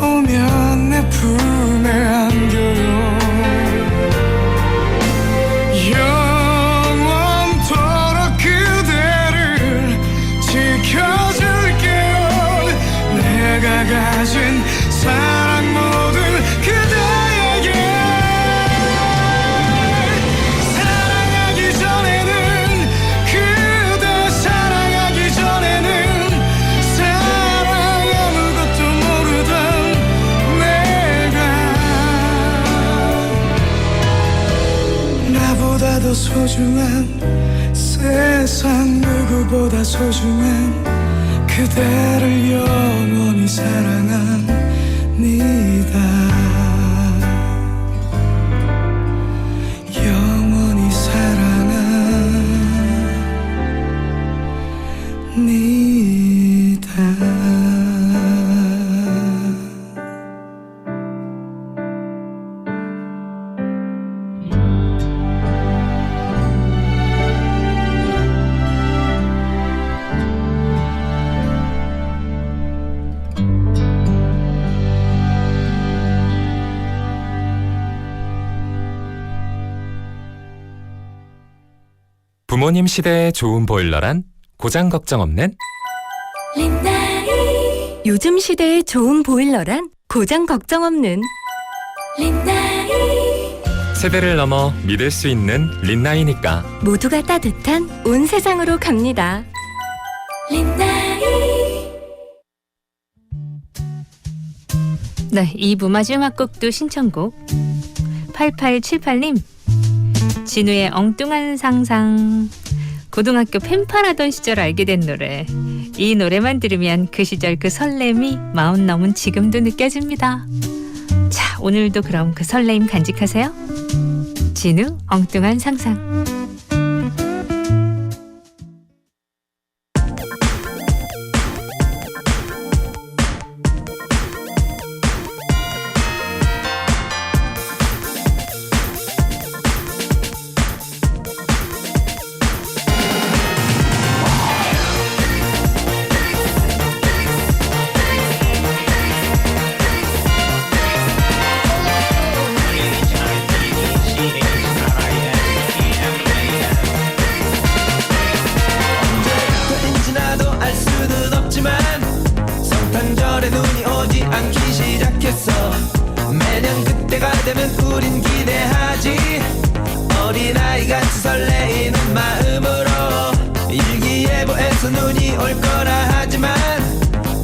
B: 오면 내 품에 안겨요 영원토록 그대를 지켜줄게요 내가 가진 사랑 모든 그대에게 사랑하기 전에는 그대 사랑하기 전에는 사랑 아무것도 모르던 내가 나보다 더 소중한 세상 누구보다 소중한 그대를 영원히 사랑합니다 영원히
F: 부모님 시대에 좋은 보일러란 고장 걱정 없는
G: 린나이. 요즘 시대에 좋은 보일러란 고장 걱정 없는 린나이.
F: 세대를 넘어 믿을 수 있는 린나이니까
G: 모두가 따뜻한 온 세상으로 갑니다. 린나이.
A: 네, 2부 마지막 곡도 신청곡 8878님 진우의 엉뚱한 상상. 고등학교 펜팔하던 시절 알게 된 노래. 이 노래만 들으면 그 시절 그 설렘이 40 넘은 지금도 느껴집니다. 자, 오늘도 그럼 그 설렘 간직하세요. 진우 엉뚱한 상상.
B: 성탄절에 눈이 오지 않기 시작했어. 매년 그때가 되면 우린 기대하지. 어린아이같이 설레이는 마음으로 일기예보에서 눈이 올 거라 하지만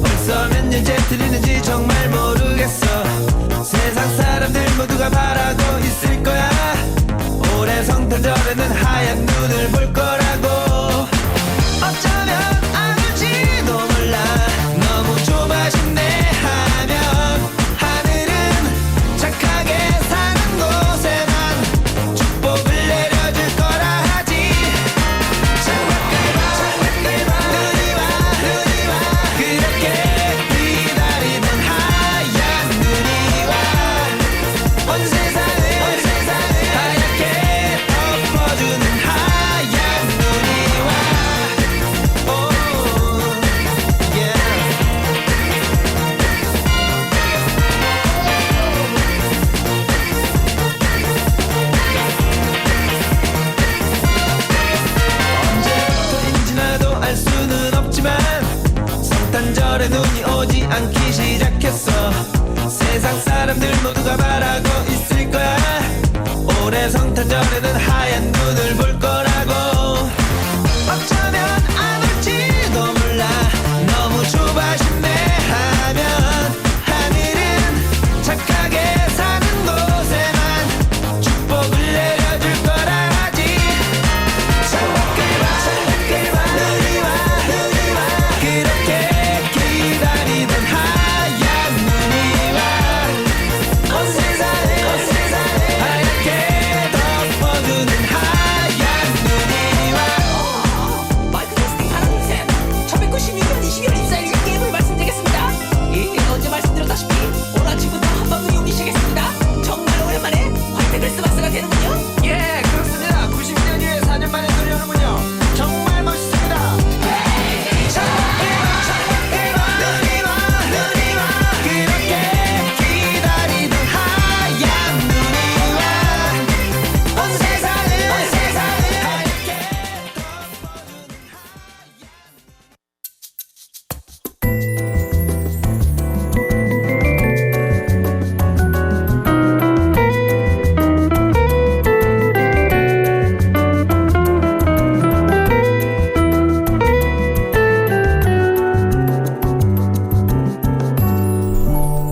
B: 벌써 몇 년째 들리는지 정말 모르겠어. 세상 사람들 모두가 바라고 있을 거야. 올해 성탄절에는 하얀 눈을 볼 거라고. 어쩌면 안 올지도 몰라. 너무 좁아진대 하면 하늘은 착하게 사는 곳에만 축복을 내려줄 거라 하지. 눈이 와 그렇게 기다리던 하얀 눈이 와. 온 세상을 하얗게 덮어주는 하얀 눈이 와. 언제부터인지 나도 알 수는 없지만 성탄절에 눈이 오지 않기 시작했어. 세상 사람들 모두가 바라고 있을 거야. 올해 성탄절에는 하얀 눈을 볼 거라고. 어쩌면 안 올지도 몰라. 너무 좁아진대 하면 하늘은 착하게 사는 곳에만 축복을 내려줄 거라 하지. 눈이 와 그렇게 기다리던 하얀 눈이 와. 온 세상을 하얗게 덮어주는 하얀 눈이 와.
L: 마이크 테스팅 하나 둘 셋. 1996년 12월 24일 일기예보를 말씀드리겠습니다. 어제 말씀드렸다시피 오늘 아침부터 한방눈이 오기 시작했습니다. 정말 오랜만에 화이트 크리스마스가 되는군요.
B: 예, 그렇습니다. 90년 후에 4년 만에 눈이 오는군요. 정말 멋있습니다. 눈이 와 그렇게 기다리던 하얀 눈이 와. 온 세상을 하얗게 덮어주는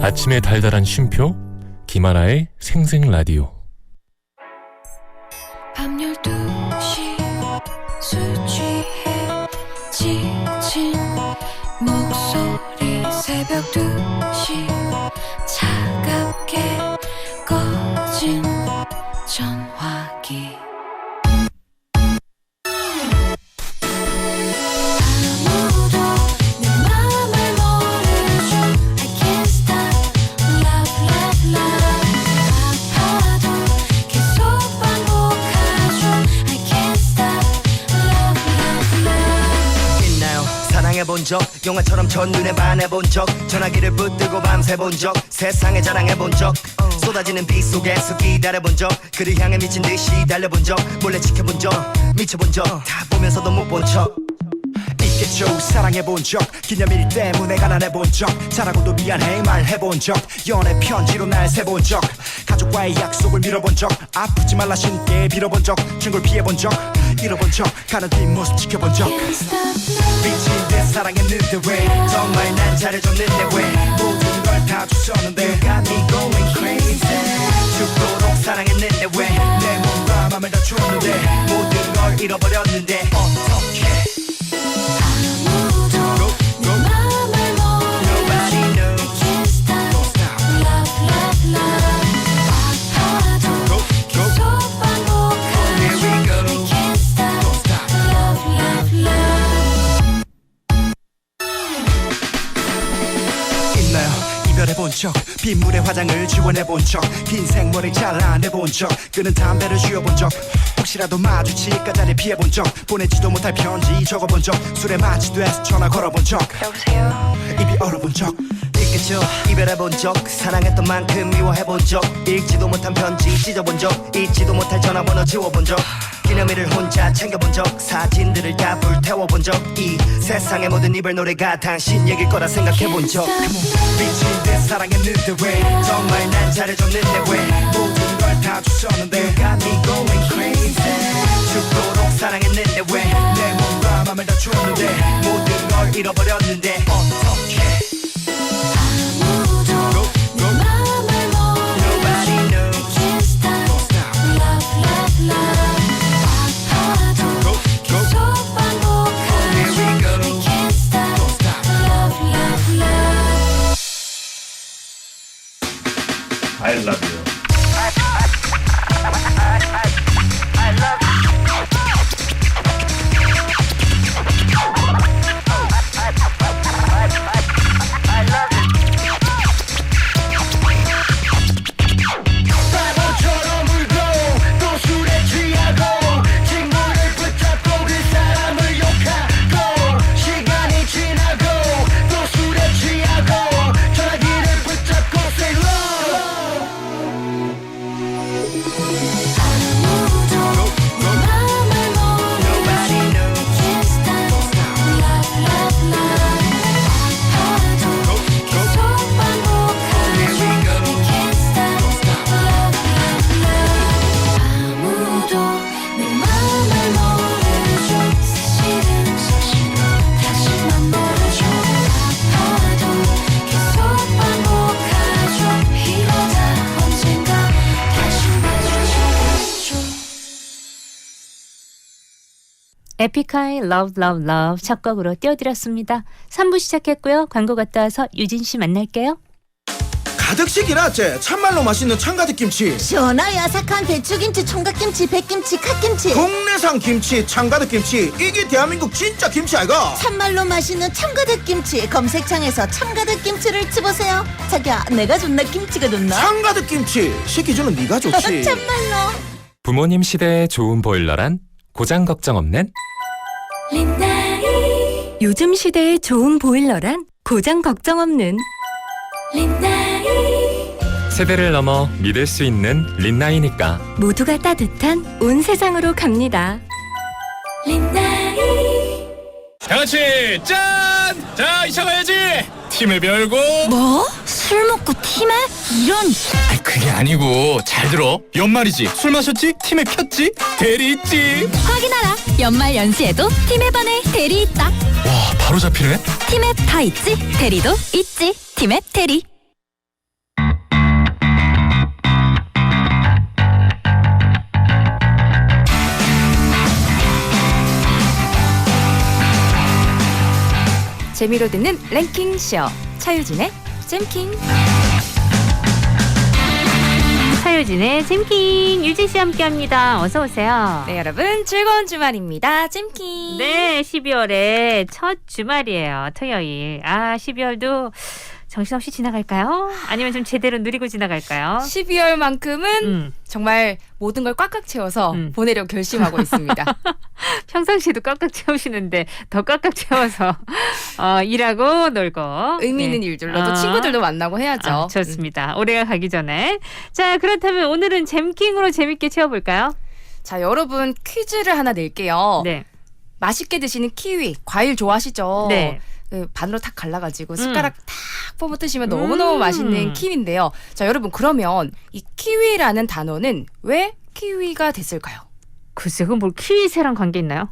F: 아침의 달달한 쉼표 김하나의 생생 라디오.
K: 밤 12시 술 취해 지친 목소리 새벽 2시 차갑게 꺼진 전화기 아무도 내 마음을 모르죠. I can't stop love love love 아파도 계속 반복하죠. I can't stop love love love
B: 있나요? 사랑해본 적 영화처럼 첫눈에 반해본 적 전화기를 붙들고 밤새 본 적 세상에 자랑해본 적 쏟아지는 비 속에서 기다려본 적 그를 향해 미친 듯이 달려본 적 몰래 지켜본 적 미쳐본 적 다 보면서도 못 본 척 있겠죠. 사랑해본 적 기념일 때문에 가난해본 적 잘하고도 미안해 말해본 적 연애 편지로 날 세본 적 가족과의 약속을 밀어본 적 아프지 말라 신께 빌어본 적 친구를 피해본 적 잃어본 적 가는 뒷모습 지켜본 적 미친 듯 사랑했는데 왜 정말 난 잘해줬는데 왜 모든 걸 다 줬었는데 You got me going crazy 죽도록 사랑했는데 왜 내 몸과 맘을 다 줬는데 모든 걸 잃어버렸는데 어떡해 해본 적 빗물에 화장을 지원해본 적 긴 생머리 잘라내본 적 끄는 담배를 쥐어본 적 혹시라도 마주칠까 자리 피해본 적 보내지도 못할 편지 적어본 적 술에 마취돼서 전화 걸어본 적 여보세요 입이 얼어본 적 있겠죠 이별해본 적 사랑했던 만큼 미워해본 적 읽지도 못한 편지 찢어본 적 잊지도 못할 전화번호 지워본 적 기념일을 혼자 챙겨본 적 사진들을 다 불태워본 적 이 세상의 모든 이별 노래가 당신 얘길 거라 생각해본 적 미친 듯 사랑했는데 왜 정말 난 잘해줬는데 왜 모든 걸 다 줬었는데 You got me going crazy 죽도록 사랑했는데 왜 내 몸과 맘을 다 줬는데 모든 걸 잃어버렸는데 어떡해
H: I love you.
A: 에픽하이 Love Love Love 첫 곡으로 띄워드렸습니다. 3부 시작했고요. 광고 갔다 와서 유진 씨 만날게요.
B: 가득식이라 참말로 맛있는 참가득 김치
O: 시원하 야삭한 배추김치, 총각김치, 백김치, 갓김치
B: 국내산 김치 참가득 김치 이게 대한민국 진짜 김치 아이가
O: 참말로 맛있는 참가득 김치 검색창에서 참가득 김치를 치보세요. 자기야 내가 좋나 김치가 좋나
B: 참가득 김치 시키 주는 네가 좋지
O: 참말로
F: 부모님 시대에 좋은 보일러란 고장 걱정 없는
G: 린다이 요즘 시대에 좋은 보일러란 고장 걱정 없는 린다이
F: 세대를 넘어 믿을 수 있는 린나이니까
G: 모두가 따뜻한 온 세상으로 갑니다. 린다이
C: 다 같이 짠! 자, 2차 가야지. 팀을 별고.
O: 뭐? 술 먹고 팀에? 이런
C: 그게 아니고 잘 들어. 연말이지. 술 마셨지? 팀에 폈지? 대리 있지.
O: 확인하라. 연말 연시에도 팀에 반해 대리 있다.
C: 와, 바로 잡히네.
O: 팀에 다 있지? 대리도 있지. 팀에 대리.
N: 재미로 듣는 랭킹쇼 차유진의 잼킹.
A: 차유진의 잼킹 유진 씨 함께합니다. 어서 오세요.
N: 네 여러분 즐거운 주말입니다. 잼킹.
A: 네 12월의 첫 주말이에요. 토요일. 12월도 정신없이 지나갈까요? 아니면 좀 제대로 누리고 지나갈까요?
N: 12월만큼은 정말 모든 걸 꽉꽉 채워서 보내려고 결심하고 있습니다.
A: 평상시에도 꽉꽉 채우시는데 더 꽉꽉 채워서 일하고 놀고
N: 의미 있는 일들로 또 친구들도 만나고 해야죠.
A: 좋습니다. 올해가 가기 전에. 자 그렇다면 오늘은 잼킹으로 재밌게 채워볼까요?
N: 자 여러분 퀴즈를 하나 낼게요.
A: 네.
N: 맛있게 드시는 키위 과일 좋아하시죠?
A: 네.
N: 반으로 탁 갈라가지고 숟가락 탁 뽑아 드시면 너무너무 맛있는 키위인데요. 자 여러분 그러면 이 키위라는 단어는 왜 키위가 됐을까요?
A: 글쎄 그건 뭘 키위새랑 관계 있나요?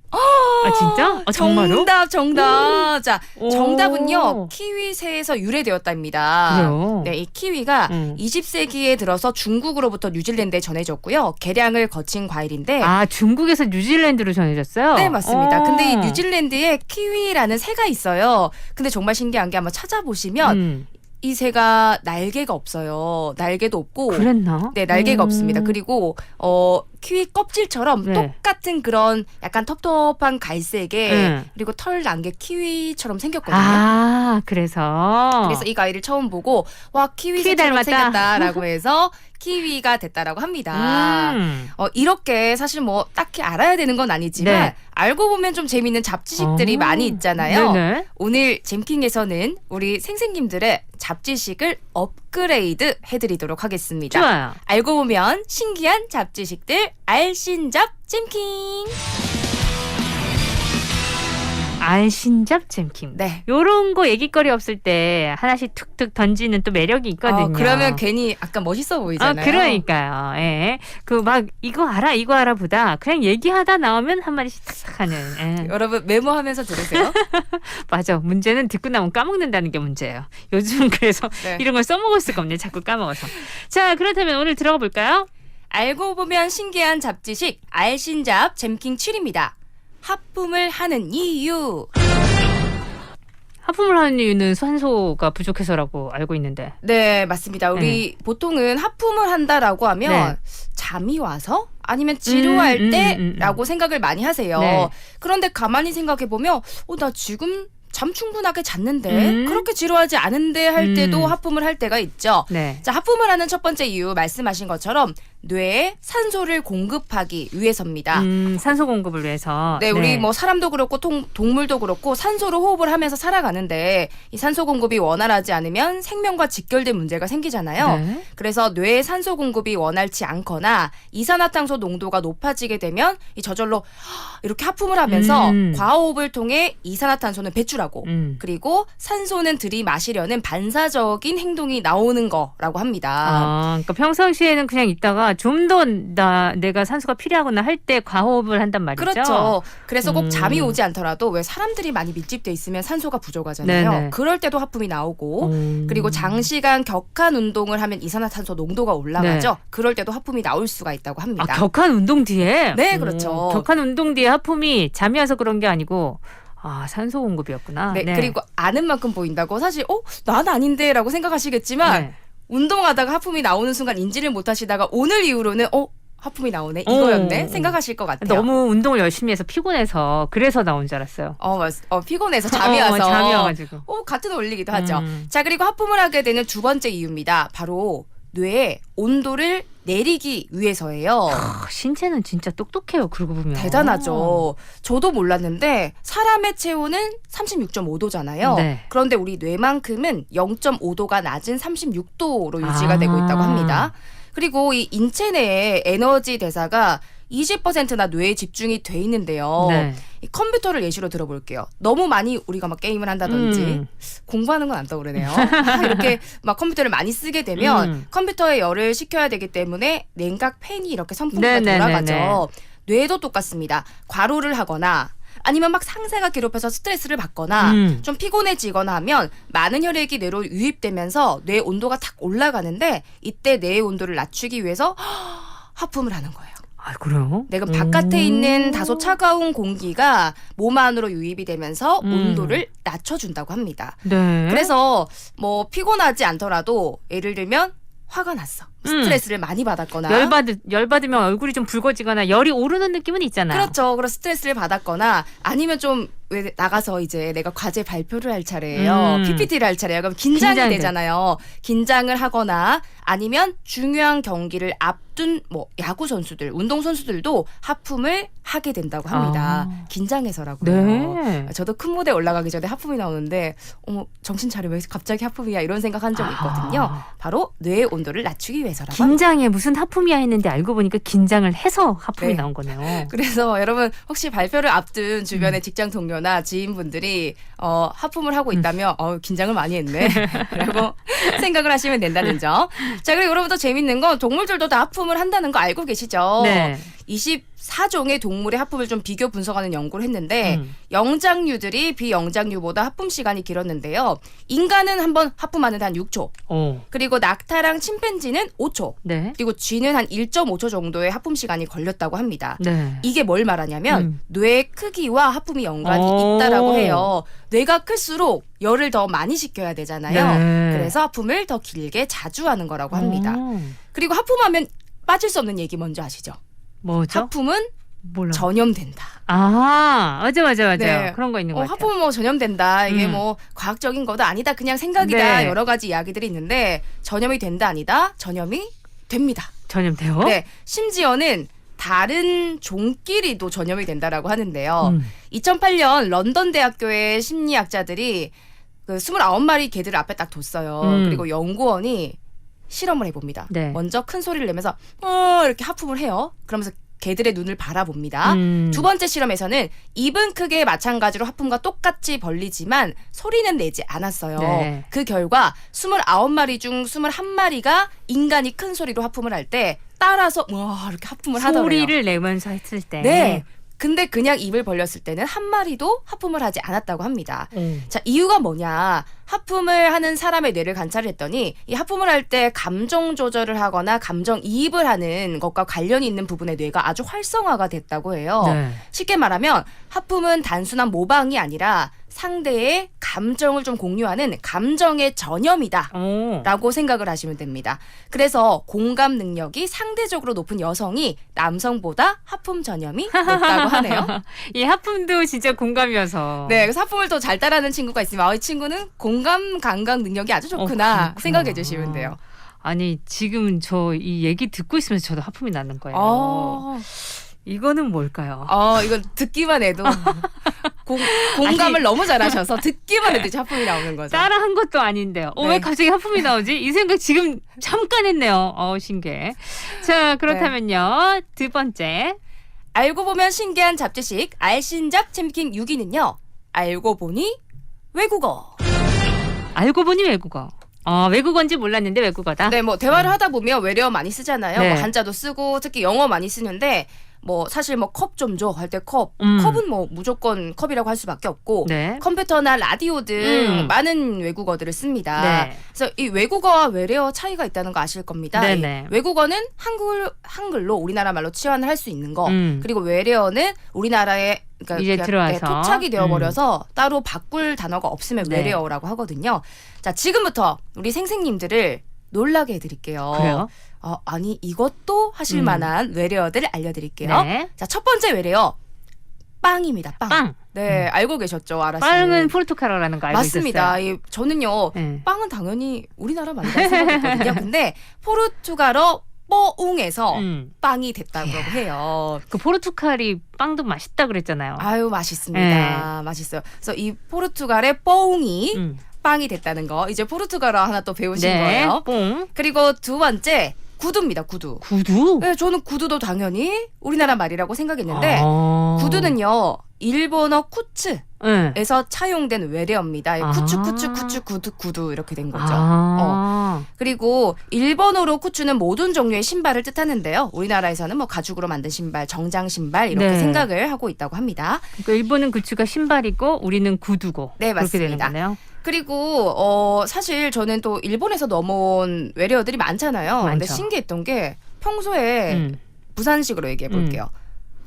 A: 아 진짜? 정말로?
P: 정답. 자,
A: 오.
P: 정답은요. 키위새에서 유래되었답니다.
A: 그래요?
P: 네, 이 키위가 20세기에 들어서 중국으로부터 뉴질랜드에 전해졌고요. 개량을 거친 과일인데.
A: 아 중국에서 뉴질랜드로 전해졌어요?
P: 네, 맞습니다.
A: 오.
P: 근데 이 뉴질랜드에 키위라는 새가 있어요. 근데 정말 신기한 게 한번 찾아보시면 이 새가 날개가 없어요. 날개도 없고.
A: 그랬나?
P: 네, 날개가 없습니다. 그리고 키위 껍질처럼
A: 네.
P: 똑같은 그런 약간 텁텁한 갈색에 그리고 털 난 게 키위처럼 생겼거든요.
A: 아 그래서
P: 이 과일을 처음 보고 와 키위새처럼 생겼다라고 해서 키위가 됐다라고 합니다. 이렇게 사실 뭐 딱히 알아야 되는 건 아니지만
A: 네.
P: 알고 보면 좀 재밌는 잡지식들이 많이 있잖아요.
A: 네네.
P: 오늘 잼킹에서는 우리 생생님들의 잡지식을 업그레이드 해드리도록 하겠습니다.
A: 좋아요.
P: 알고 보면 신기한 잡지식들 알신잡 잼킹.
A: 알신잡 잼킹.
P: 네.
A: 요런 거 얘기거리 없을 때 하나씩 툭툭 던지는 또 매력이 있거든요.
P: 그러면 괜히 약간 멋있어 보이잖아요.
A: 그러니까요. 예. 그 막 이거 알아 보다 그냥 얘기하다 나오면 한 마디씩 탁탁 하는. 예.
P: 여러분 메모하면서 들으세요.
A: 맞아. 문제는 듣고 나면 까먹는다는 게 문제예요. 요즘 그래서
P: 네.
A: 이런 걸 써먹을 수가 없네. 자꾸 까먹어서. 자, 그렇다면 오늘 들어가 볼까요?
P: 알고 보면 신기한 잡지식 알신잡 잼킹 7입니다. 하품을 하는 이유.
A: 하품을 하는 이유는 산소가 부족해서라고 알고 있는데.
P: 네, 맞습니다. 우리 보통은 하품을 한다라고 하면
A: 네.
P: 잠이 와서 아니면 지루할 때라고 생각을 많이 하세요.
A: 네.
P: 그런데 가만히 생각해 보면 나 지금 잠 충분하게 잤는데 그렇게 지루하지 않은데 할 때도 하품을 할 때가 있죠.
A: 네.
P: 자, 하품을 하는 첫 번째 이유 말씀하신 것처럼 뇌에 산소를 공급하기 위해서입니다.
A: 산소 공급을 위해서.
P: 네, 우리 뭐 사람도 그렇고 동물도 그렇고 산소로 호흡을 하면서 살아가는데 이 산소 공급이 원활하지 않으면 생명과 직결된 문제가 생기잖아요.
A: 네.
P: 그래서 뇌의 산소 공급이 원활치 않거나 이산화탄소 농도가 높아지게 되면 이 저절로 이렇게 하품을 하면서 과호흡을 통해 이산화탄소는 배출하고 그리고 산소는 들이마시려는 반사적인 행동이 나오는 거라고 합니다.
A: 그러니까 평상시에는 그냥 있다가 좀 더 내가 산소가 필요하거나 할 때 과호흡을 한단 말이죠.
P: 그렇죠. 그래서 꼭 잠이 오지 않더라도 왜 사람들이 많이 밀집돼 있으면 산소가 부족하잖아요.
A: 네네.
P: 그럴 때도 하품이 나오고 그리고 장시간 격한 운동을 하면 이산화탄소 농도가 올라가죠.
A: 네.
P: 그럴 때도 하품이 나올 수가 있다고 합니다.
A: 격한 운동 뒤에?
P: 네, 그렇죠.
A: 격한 운동 뒤에 하품이 잠이 와서 그런 게 아니고 산소 공급이었구나.
P: 네, 그리고 아는 만큼 보인다고 사실 난 아닌데 라고 생각하시겠지만 운동하다가 하품이 나오는 순간 인지를 못하시다가 오늘 이후로는 하품이 나오네 이거였네 생각하실 것 같아요.
A: 너무 운동을 열심히 해서 피곤해서 그래서 나온 줄 알았어요.
P: 피곤해서 잠이 와서
A: 잠이 와가지고
P: 같은 올리기도 하죠. 자, 그리고 하품을 하게 되는 두 번째 이유입니다. 바로 뇌의 온도를 내리기 위해서예요.
A: 신체는 진짜 똑똑해요. 그러고 보면.
P: 대단하죠. 저도 몰랐는데 사람의 체온은 36.5도잖아요.
A: 네.
P: 그런데 우리 뇌만큼은 0.5도가 낮은 36도로 유지가 되고 있다고 합니다. 그리고 이 인체 내에 에너지 대사가 20%나 뇌에 집중이 돼 있는데요.
A: 네.
P: 이 컴퓨터를 예시로 들어볼게요. 너무 많이 우리가 막 게임을 한다든지 공부하는 건 안 떠오르네요. 이렇게 막 컴퓨터를 많이 쓰게 되면 컴퓨터에 열을 식혀야 되기 때문에 냉각 팬이 이렇게 선풍기가 돌아가죠. 뇌도 똑같습니다. 과로를 하거나 아니면 막 상사가 괴롭혀서 스트레스를 받거나 좀 피곤해지거나 하면 많은 혈액이 뇌로 유입되면서 뇌 온도가 탁 올라가는데 이때 뇌의 온도를 낮추기 위해서 하품을 하는 거예요.
A: 그래요?
P: 내가 바깥에 있는 다소 차가운 공기가 몸 안으로 유입이 되면서 온도를 낮춰준다고 합니다.
A: 네.
P: 그래서 뭐 피곤하지 않더라도 예를 들면 화가 났어. 스트레스를 많이 받았거나
A: 열받으면 얼굴이 좀 붉어지거나 열이 오르는 느낌은 있잖아요.
P: 그렇죠. 그래서 스트레스를 받았거나 아니면 좀 왜 나가서 이제 내가 과제 발표를 할 차례예요. PPT를 할 차례예요. 그럼 긴장이 되잖아요. 긴장을 하거나 아니면 중요한 경기를 앞둔 뭐 야구 선수들, 운동 선수들도 하품을 하게 된다고 합니다. 긴장해서라고요.
A: 네.
P: 저도 큰 무대 올라가기 전에 하품이 나오는데 정신 차려 왜 갑자기 하품이야 이런 생각한 적이 있거든요. 바로 뇌의 온도를 낮추기 위해서라고.
A: 긴장에 무슨 하품이야 했는데 알고 보니까 긴장을 해서 하품이 나온 거네요.
P: 그래서 여러분 혹시 발표를 앞둔 주변의 직장 동료나 지인분들이 하품을 하고 있다면 긴장을 많이 했네 라고 생각을 하시면 된다는 점. 자, 그리고 여러분 더 재밌는 건 동물들도 다 하품을 한다는 거 알고 계시죠?
A: 네.
P: 24종의 동물의 하품을 좀 비교 분석하는 연구를 했는데 영장류들이 비영장류보다 하품 시간이 길었는데요. 인간은 한번 하품하는데 한 6초. 그리고 낙타랑 침팬지는 5초.
A: 네.
P: 그리고 쥐는 한 1.5초 정도의 하품 시간이 걸렸다고 합니다.
A: 네.
P: 이게 뭘 말하냐면 뇌 크기와 하품이 연관이 있다라고 해요. 뇌가 클수록 열을 더 많이 식혀야 되잖아요.
A: 네.
P: 그래서 하품을 더 길게 자주 하는 거라고 합니다. 그리고 하품하면 빠질 수 없는 얘기 뭔지 아시죠?
A: 뭐죠?
P: 하품은
A: 몰라.
P: 전염된다.
A: 맞아.
P: 네.
A: 그런 거 있는 것 같아요.
P: 하품은 뭐 전염된다. 이게 뭐 과학적인 거도 아니다. 그냥 생각이다.
A: 네.
P: 여러 가지 이야기들이 있는데 전염이 된다 아니다. 전염이 됩니다.
A: 전염돼요?
P: 네. 심지어는 다른 종끼리도 전염이 된다라고 하는데요. 2008년 런던 대학교의 심리학자들이 그 29마리 개들을 앞에 딱 뒀어요. 그리고 연구원이 실험을 해봅니다.
A: 네.
P: 먼저 큰 소리를 내면서 이렇게 하품을 해요. 그러면서 개들의 눈을 바라봅니다. 두 번째 실험에서는 입은 크게 마찬가지로 하품과 똑같이 벌리지만 소리는 내지 않았어요.
A: 네.
P: 그 결과 29마리 중 21마리가 인간이 큰 소리로 하품을 할 때 따라서 와 이렇게 하품을 하더래요.
A: 소리를 내면서 했을 때.
P: 네. 근데 그냥 입을 벌렸을 때는 한 마리도 하품을 하지 않았다고 합니다. 자, 이유가 뭐냐? 하품을 하는 사람의 뇌를 관찰을 했더니 이 하품을 할 때 감정 조절을 하거나 감정 이입을 하는 것과 관련이 있는 부분의 뇌가 아주 활성화가 됐다고 해요.
A: 네.
P: 쉽게 말하면 하품은 단순한 모방이 아니라 상대의 감정을 좀 공유하는 감정의 전염이다 라고 생각을 하시면 됩니다. 그래서 공감 능력이 상대적으로 높은 여성이 남성보다 하품 전염이 높다고 하네요.
A: 이 하품도 진짜 공감이어서.
P: 네, 그래서 하품을 또 잘 따라하는 친구가 있으면 이 친구는 공감 감각 능력이 아주 좋구나 생각해 주시면 돼요.
A: 아니 지금 저 이 얘기 듣고 있으면서 저도 하품이 나는 거예요. 이거는 뭘까요?
P: 이건 듣기만 해도 공감을 너무 잘하셔서 듣기만 해도 이제 하품이 나오는 거죠.
A: 따라한 것도 아닌데요.
P: 네.
A: 왜 갑자기 하품이 나오지? 이 생각 지금 잠깐 했네요. 신기해. 자, 그렇다면요. 두 번째.
P: 알고 보면 신기한 잡지식 알신잡 챔킹 6위는요. 알고 보니 외국어.
A: 알고 보니 외국어. 외국어인지 몰랐는데 외국어다.
P: 네, 뭐 대화를 하다 보면 외래어 많이 쓰잖아요.
A: 네.
P: 뭐 한자도 쓰고 특히 영어 많이 쓰는데 뭐 사실 뭐 컵 좀 줘 할 때 컵. 컵은 뭐 무조건 컵이라고 할 수밖에 없고
A: 네.
P: 컴퓨터나 라디오 등 많은 외국어들을 씁니다.
A: 네.
P: 그래서 이 외국어와 외래어 차이가 있다는 거 아실 겁니다.
A: 네네.
P: 이 외국어는 한글로 우리나라 말로 치환을 할 수 있는 거. 그리고 외래어는 우리나라에 그러니까
A: 이제 들어와서
P: 토착이 되어버려서 따로 바꿀 단어가 없으면
A: 네.
P: 외래어라고 하거든요. 자, 지금부터 우리 생생님들을 놀라게 해드릴게요.
A: 그래요?
P: 아니 이것도 하실 만한 외래어들을 알려드릴게요.
A: 네.
P: 자, 첫 번째 외래어 빵입니다. 빵.
A: 빵.
P: 네, 알고 계셨죠, 알았어요.
A: 빵은 포르투갈어라는 거 알고
P: 맞습니다.
A: 있었어요.
P: 저는요,
A: 네.
P: 빵은 당연히 우리나라 말이라고 생각했거든요. 근데 포르투갈어 뻐웅에서 빵이 됐다고 해요.
A: 그 포르투갈이 빵도 맛있다 그랬잖아요.
P: 아유, 맛있습니다. 맛있어요. 그래서 이 포르투갈의 뻐웅이 빵이 됐다는 거. 이제 포르투갈어 하나 또 배우신
A: 네,
P: 거예요.
A: 뽕.
P: 그리고 두 번째, 구두입니다. 구두.
A: 구두?
P: 네, 저는 구두도 당연히 우리나라 말이라고 생각했는데 구두는요. 일본어 쿠츠에서 차용된 외래어입니다. 쿠츠 구두 이렇게 된 거죠. 그리고 일본어로 쿠츠는 모든 종류의 신발을 뜻하는데요. 우리나라에서는 뭐 가죽으로 만든 신발, 정장 신발 이렇게
A: 네.
P: 생각을 하고 있다고 합니다.
A: 그러니까 일본은 구츠가 신발이고 우리는 구두고.
P: 네,
A: 그렇게 되는
P: 맞습니다.
A: 거네요.
P: 그리고 사실 저는 또 일본에서 넘어온 외래어들이 많잖아요. 근데
A: 많죠.
P: 신기했던 게 평소에 부산식으로 얘기해 볼게요.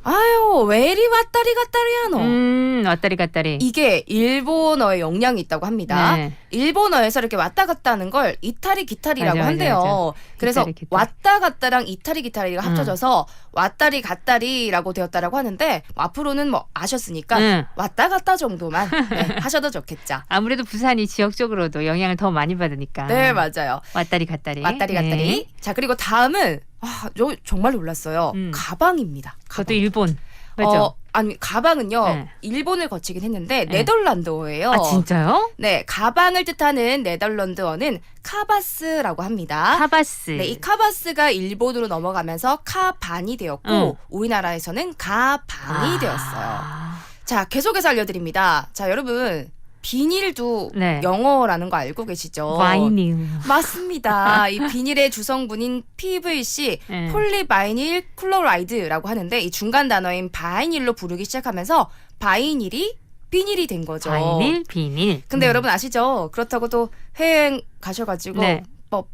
P: 아유, 왜 이리 왔다리 갔다리 하노?
A: 왔다리 갔다리.
P: 이게 일본어의 영향이 있다고 합니다.
A: 네.
P: 일본어에서 이렇게 왔다 갔다 하는 걸 이타리 기타리라고
A: 맞아,
P: 한대요.
A: 맞아.
P: 그래서
A: 기타리.
P: 왔다 갔다랑 이타리 기타리가 합쳐져서 왔다리 갔다리라고 되었다라고 하는데 앞으로는 뭐 아셨으니까 왔다 갔다 정도만 하셔도 좋겠죠.
A: 아무래도 부산이 지역적으로도 영향을 더 많이 받으니까.
P: 네, 맞아요.
A: 왔다리 갔다리.
P: 왔다리 갔다리.
A: 네.
P: 자, 그리고 다음은 저 정말 놀랐어요. 가방입니다.
A: 그것도 일본. 맞죠?
P: 아니, 가방은요.
A: 네.
P: 일본을 거치긴 했는데 네덜란드어예요.
A: 아, 진짜요?
P: 네, 가방을 뜻하는 네덜란드어는 카바스라고 합니다.
A: 카바스.
P: 네, 이 카바스가 일본으로 넘어가면서 카반이 되었고 우리나라에서는 가방이 되었어요. 자, 계속해서 알려드립니다. 자, 여러분 비닐도
A: 네.
P: 영어라는 거 알고 계시죠?
A: 바이닐.
P: 맞습니다. 이 비닐의 주성분인 PVC,
A: 네.
P: 폴리바이닐 클로라이드라고 하는데 이 중간 단어인 바이닐로 부르기 시작하면서 바이닐이 비닐이 된 거죠.
A: 바이닐, 비닐.
P: 근데 여러분 아시죠? 그렇다고 또 해외여행 가셔가지고
A: 네.
P: 뭐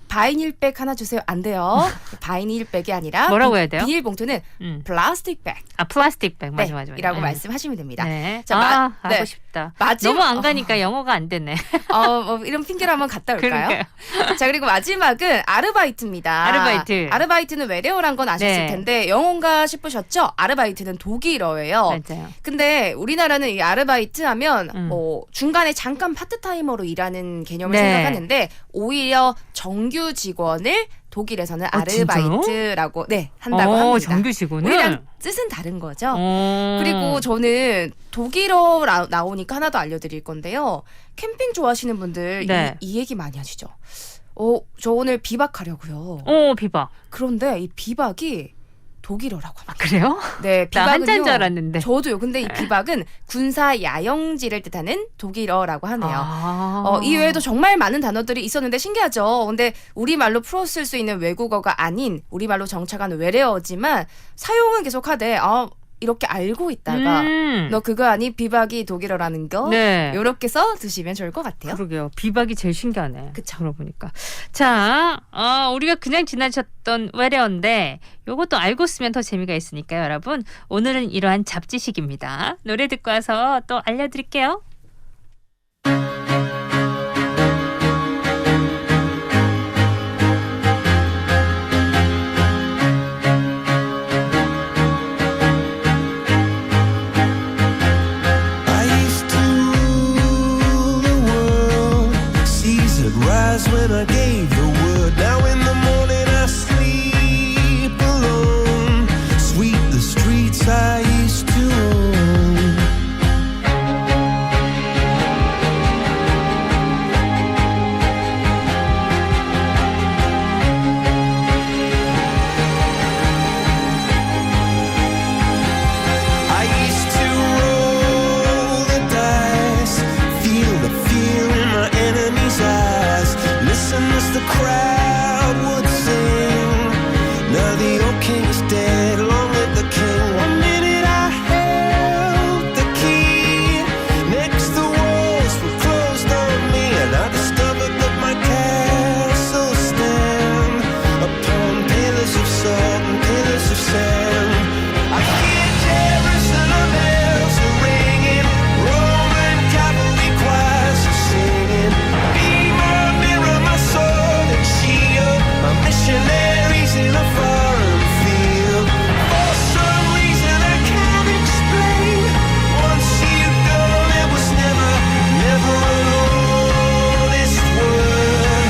P: 바이닐백 하나 주세요. 안 돼요. 바이닐백이 아니라
A: 뭐라고 해야 돼요?
P: 비닐봉투는 플라스틱백.
A: 아, 플라스틱백. 맞아,
P: 네,
A: 맞아.
P: 이라고
A: 네.
P: 말씀하시면 됩니다.
A: 네.
P: 자,
A: 알고
P: 네.
A: 싶다.
P: 마지막-
A: 너무 안 가니까 영어가 안 되네.
P: 뭐 이런 핑계로 한번 갔다 올까요?
A: 그러니까요.
P: 자, 그리고 마지막은 아르바이트입니다.
A: 아르바이트.
P: 아르바이트는 외래어란 건 아셨을
A: 네.
P: 텐데 영어인가 싶으셨죠? 아르바이트는 독일어예요.
A: 맞아요.
P: 근데 우리나라는 이 아르바이트 하면 뭐 중간에 잠깐 파트타이머로 일하는 개념을
A: 네.
P: 생각하는데 오히려 정규 직원을 독일에서는 아르바이트라고 한다고 합니다.
A: 정규 직원을?
P: 우리랑 뜻은 다른 거죠.
A: 어.
P: 그리고 저는 독일어 나오니까 하나 더 알려드릴 건데요. 캠핑 좋아하시는 분들
A: 네.
P: 이 얘기 많이 하시죠. 저 오늘 비박하려고요.
A: 비박.
P: 그런데 이 비박이 독일어라고 합니다.
A: 그래요?
P: 네,
A: 나
P: 비박은요.
A: 한자인 줄 알았는데.
P: 저도요. 근데 이 비박은 군사 야영지를 뜻하는 독일어라고 하네요.
A: 아.
P: 이 외에도 정말 많은 단어들이 있었는데 신기하죠. 근데 우리말로 풀어 쓸 수 있는 외국어가 아닌 우리말로 정착한 외래어지만 사용은 계속하되 이렇게 알고 있다가 너 그거 아니? 비박이 독일어라는 거?
A: 네.
P: 이렇게 써 두시면 좋을 것 같아요.
A: 그러게요. 비박이 제일 신기하네.
P: 그쵸.
A: 들어보니까. 자, 우리가 그냥 지나쳤던 외래어인데 요것도 알고 쓰면 더 재미가 있으니까요, 여러분. 오늘은 이러한 잡지식입니다. 노래 듣고 와서 또 알려드릴게요.
B: I used to rule the world. Seas would rise when I gave the word. Now in the morning I sleep alone. Sweep the streets I used to own. I used to roll the dice, feel the fear in my enemy's eyes. Listen as the crowd would sing. Now the old king is dead, long live the king. 1 minute I held the key, next the walls were closed on me, and I discovered that my castle stand upon pillars of salt and pillars of sand. I hear Jerusalem bells are ringing, Roman cavalry choirs are singing. Be my mirror, my sword and shield, my missionaries in a foreign field. For some reason I can't explain, once you gone it was never, never an honest word.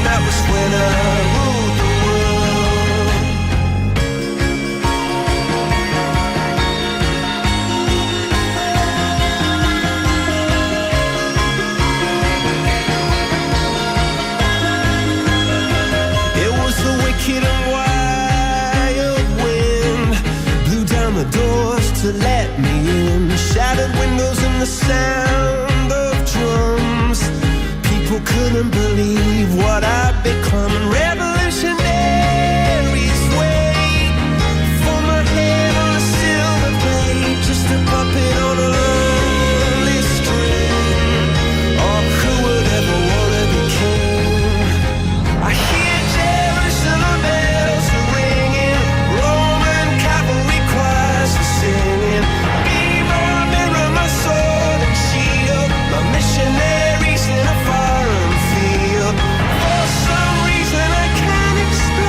B: That was when I ruled the world. It was the wicked and wild wind, blew down the doors to let me in, shattered windows and the sound of drums. People couldn't believe what I'd become, and revolutionaries wait for my head on a silver plate, just a puppet on a lonely string. Who would ever wanna be king? I hear Jerusalem bells are ringing, Roman cavalry choirs are singing. Be my mirror, my sword and shield, my missionaries in a foreign field. For some reason I can't explain,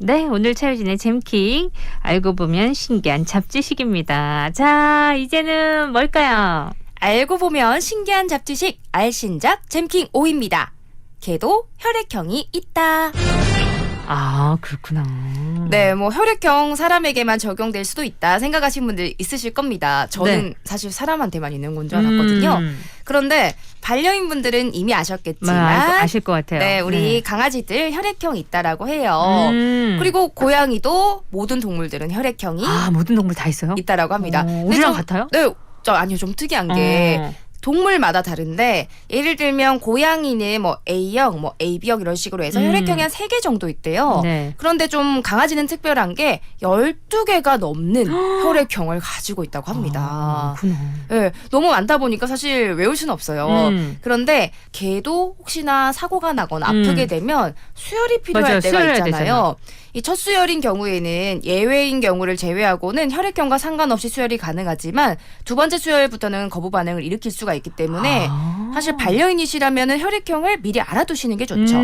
A: 네, 오늘 차유진의 잼킹 알고 보면 신기한 잡지식입니다. 자, 이제는 뭘까요?
P: 알고 보면 신기한 잡지식 알신잡 잼킹 5입니다. 개도 혈액형이 있다.
A: 아, 그렇구나.
P: 네, 뭐 혈액형 사람에게만 적용될 수도 있다 생각하시는 분들 있으실 겁니다. 저는
A: 네.
P: 사실 사람한테만 있는 건 줄 알았거든요. 그런데 반려인 분들은 이미 아셨겠지만
A: 아실 것 같아요.
P: 네, 우리 강아지들 혈액형이 있다라고 해요. 그리고 고양이도 모든 동물들은 혈액형이
A: 모든 동물 다 있어요?
P: 있다라고 합니다.
A: 우리랑 같아요?
P: 네, 아니요, 좀 특이한 게 동물마다 다른데 예를 들면 고양이는 뭐 A형, 뭐 AB형 이런 식으로 해서 혈액형이 한 3개 정도 있대요.
A: 네.
P: 그런데 좀 강아지는 특별한 게 12개가 넘는 혈액형을 가지고 있다고 합니다. 네, 너무 많다 보니까 사실 외울 수는 없어요. 그런데 개도 혹시나 사고가 나거나 아프게 되면 수혈이 필요할
A: 맞아요,
P: 때가
A: 수혈해야
P: 있잖아요.
A: 되잖아.
P: 이 첫 수혈인 경우에는 예외인 경우를 제외하고는 혈액형과 상관없이 수혈이 가능하지만 두 번째 수혈부터는 거부 반응을 일으킬 수가 있기 때문에 사실 반려인이시라면 혈액형을 미리 알아두시는 게 좋죠.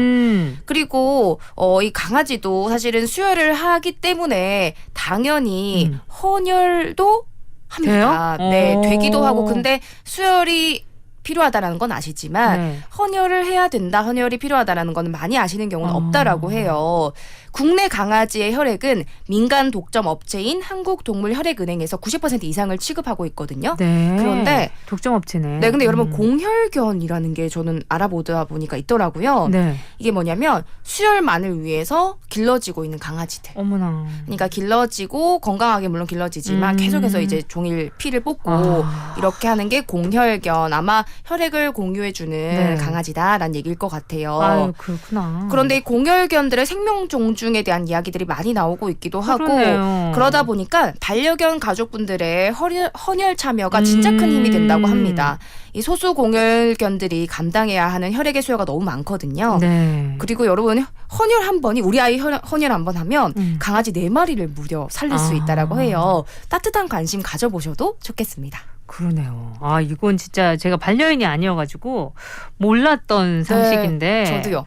P: 그리고 이 강아지도 사실은 수혈을 하기 때문에 당연히 헌혈도 합니다.
A: 돼요?
P: 네, 되기도 하고. 근데 수혈이 필요하다라는 건 아시지만
A: 네.
P: 헌혈을 해야 된다, 헌혈이 필요하다라는 건 많이 아시는 경우는 없다라고 해요. 국내 강아지의 혈액은 민간 독점 업체인 한국동물혈액은행에서 90% 이상을 취급하고 있거든요.
A: 네.
P: 그런데
A: 독점업체네.
P: 네, 근데 여러분 공혈견이라는 게 저는 알아보다 보니까 있더라고요.
A: 네.
P: 이게 뭐냐면 수혈만을 위해서 길러지고 있는 강아지들.
A: 어머나.
P: 그러니까 길러지고 건강하게 물론 길러지지만 계속해서 이제 종일 피를 뽑고 이렇게 하는 게 공혈견. 아마 혈액을 공유해주는
A: 네.
P: 강아지다라는 얘기일 것 같아요.
A: 아유, 그렇구나.
P: 그런데 이 공혈견들의 생명 존중에 대한 이야기들이 많이 나오고 있기도 하고
A: 그러네요.
P: 그러다 보니까 반려견 가족분들의 헌혈 참여가 진짜 큰 힘이 된다고 합니다. 이 소수 공혈견들이 감당해야 하는 혈액의 수요가 너무 많거든요.
A: 네.
P: 그리고 여러분 헌혈 한 번이 우리 아이 헌혈 한 번 하면 강아지 4마리를 무려 살릴 수 있다라고 해요. 따뜻한 관심 가져보셔도 좋겠습니다.
A: 그러네요. 아, 이건 진짜 제가 반려인이 아니어가지고 몰랐던 상식인데.
P: 네, 저도요.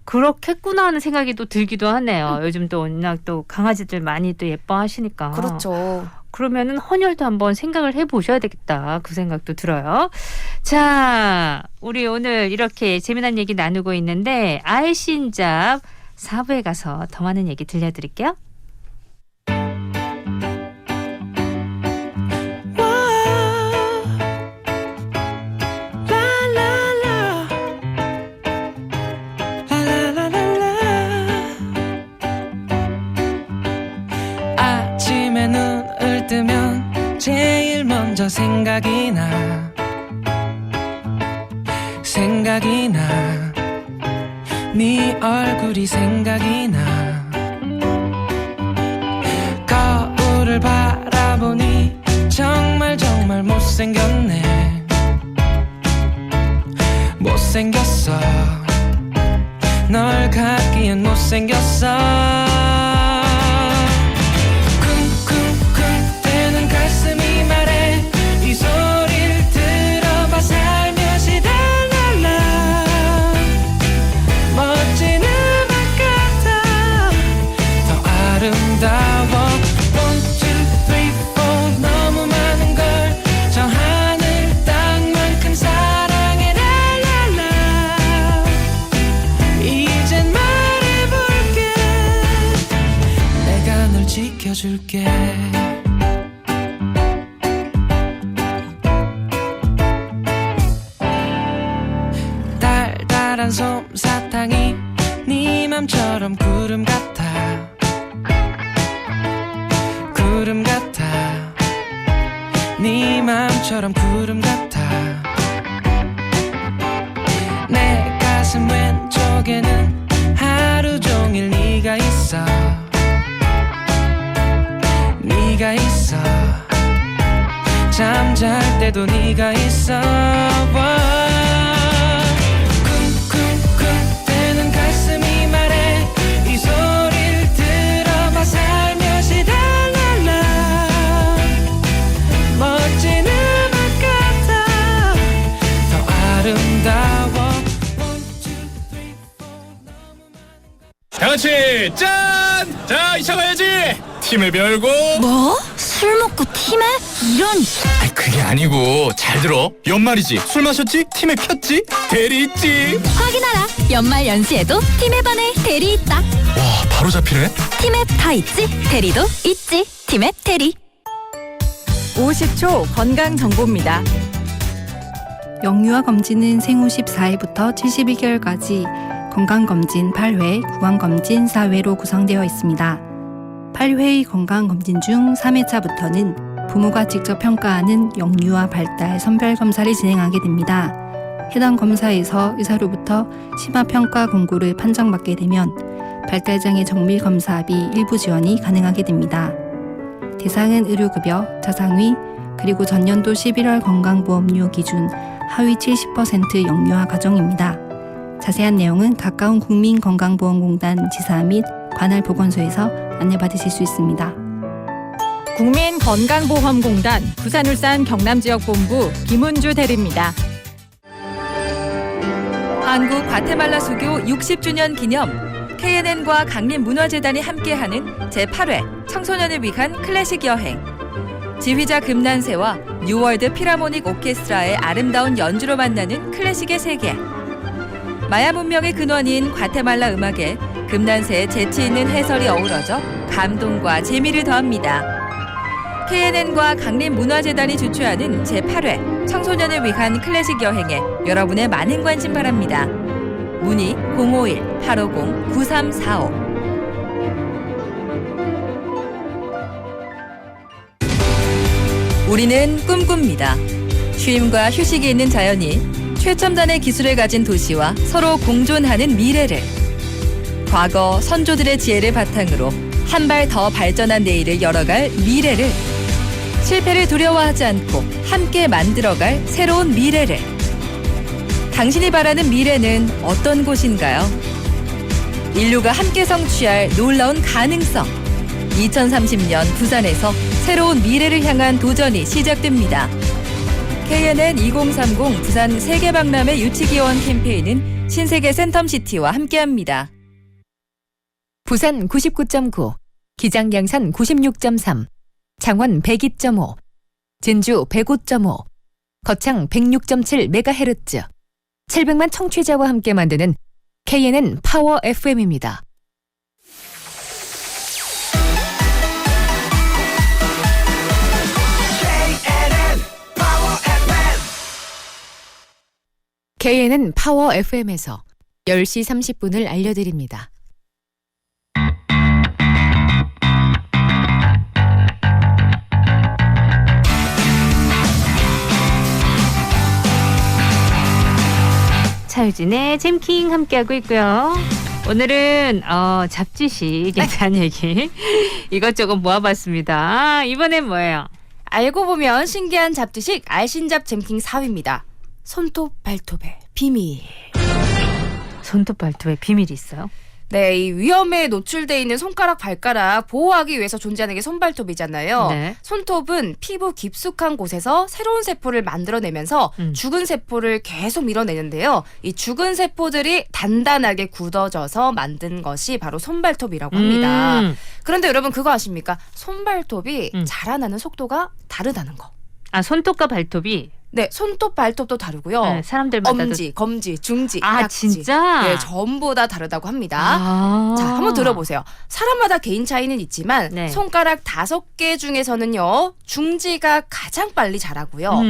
A: 그렇겠구나 하는 생각이 또 들기도 하네요. 요즘 또 워낙 또 강아지들 많이 또 예뻐하시니까.
P: 그렇죠.
A: 그러면은 헌혈도 한번 생각을 해보셔야 되겠다. 그 생각도 들어요. 자, 우리 오늘 이렇게 재미난 얘기 나누고 있는데 알신잡 4부에 가서 더 많은 얘기 들려드릴게요.
B: 아침에 눈을 뜨면 제일 먼저 생각이 나 네 얼굴이 생각이 나 거울을 바라보니 정말 못생겼네 못생겼어 널 갖기엔 못생겼어 쿵쿵쿵 대는 가슴이 말해 이 소리를 들어봐 살며시 달랄라 멋진 음악 같아 더 아름다워 1, 2, 3, 4 너무 많은 걸 저 하늘 땅만큼 사랑해 랄랄라 이젠 말해볼게 내가 널 지켜줄게 달달한 솜사탕이 네 맘처럼 구름 같아 구름 같아 네 맘처럼 구름 같아 내 가슴 왼쪽에는 하루 종일 네가 있어 네가 있어 잠잘 때도 네가 있어 쿵쿵쿵 대는 가슴이 말해 이 소리를 들어봐 살며시 달랄라 멋진 음악 같아 더 아름다워
C: 다 같이 짠! 자, 2차 가야지. 팀을 별고.
J: 뭐? 술 먹고 팀에? 이런.
C: 아이, 그게 아니고 잘 들어. 연말이지. 술 마셨지? 팀에 폈지? 대리 있지.
G: 확인하라. 연말 연시에도 팀에 반해 대리 있다.
C: 와, 바로 잡히네.
G: 팀에 다 있지. 대리도 있지. 팀에 대리.
N: 50초 건강 정보입니다.
Q: 영유아 검진은 생후 14일부터 72개월까지 건강검진 8회, 구강검진 4회로 구성되어 있습니다. 8회의 건강검진 중 3회차부터는 부모가 직접 평가하는 영유아 발달 선별검사를 진행하게 됩니다. 해당 검사에서 의사로부터 심화평가 공고를 판정받게 되면 발달장애 정밀검사비 일부 지원이 가능하게 됩니다. 대상은 의료급여, 자상위, 그리고 전년도 11월 건강보험료 기준 하위 70% 영유아 가정입니다. 자세한 내용은 가까운 국민건강보험공단 지사 및 관할 보건소에서 안내받으실 수 있습니다.
N: 국민건강보험공단 부산-울산 경남지역본부 김은주 대리입니다. 한국 과테말라 수교 60주년 기념 KNN과 강림문화재단이 함께하는 제8회 청소년을 위한 클래식 여행. 지휘자 금난세와 뉴월드 피라모닉 오케스트라의 아름다운 연주로 만나는 클래식의 세계. 마야 문명의 근원인 과테말라 음악에 금난세의 재치 있는 해설이 어우러져 감동과 재미를 더합니다. KNN과 강림문화재단이 주최하는 제8회 청소년을 위한 클래식 여행에 여러분의 많은 관심 바랍니다. 문의 051-850-9345. 우리는 꿈꿉니다. 쉼과 휴식이 있는 자연이 최첨단의 기술을 가진 도시와 서로 공존하는 미래를. 과거 선조들의 지혜를 바탕으로 한 발 더 발전한 내일을 열어갈 미래를. 실패를 두려워하지 않고 함께 만들어갈 새로운 미래를. 당신이 바라는 미래는 어떤 곳인가요? 인류가 함께 성취할 놀라운 가능성. 2030년 부산에서 새로운 미래를 향한 도전이 시작됩니다. KNN 2030 부산 세계박람회 유치기원 캠페인은 신세계 센텀시티와 함께합니다.
A: 부산 99.9, 기장양산 96.3, 창원 102.5, 진주 105.5, 거창 106.7MHz, 700만 청취자와 함께 만드는 KNN 파워 FM입니다. KNN 파워 FM에서 10시 30분을 알려드립니다. 차유진의 잼킹 함께하고 있고요. 오늘은 잡지식에 대한 얘기 이것저것 모아봤습니다. 이번엔 뭐예요?
P: 알고 보면 신기한 잡지식 알신잡 잼킹 4위입니다. 손톱 발톱의 비밀.
A: 손톱 발톱에 비밀이 있어요?
P: 네, 이 위험에 노출돼 있는 손가락, 발가락 보호하기 위해서 존재하는 게 손발톱이잖아요.
A: 네.
P: 손톱은 피부 깊숙한 곳에서 새로운 세포를 만들어내면서 죽은 세포를 계속 밀어내는데요. 이 죽은 세포들이 단단하게 굳어져서 만든 것이 바로 손발톱이라고 합니다. 그런데 여러분 그거 아십니까? 손발톱이 자라나는 속도가 다르다는 거.
A: 아, 손톱과 발톱이?
P: 네, 손톱, 발톱도 다르고요.
A: 네, 사람들마다
P: 엄지, 검지, 중지,
A: 아,
P: 약지.
A: 진짜?
P: 네, 전부 다 다르다고 합니다. 자, 한번 들어보세요. 사람마다 개인 차이는 있지만
A: 네.
P: 손가락 5개 중에서는요. 중지가 가장 빨리 자라고요.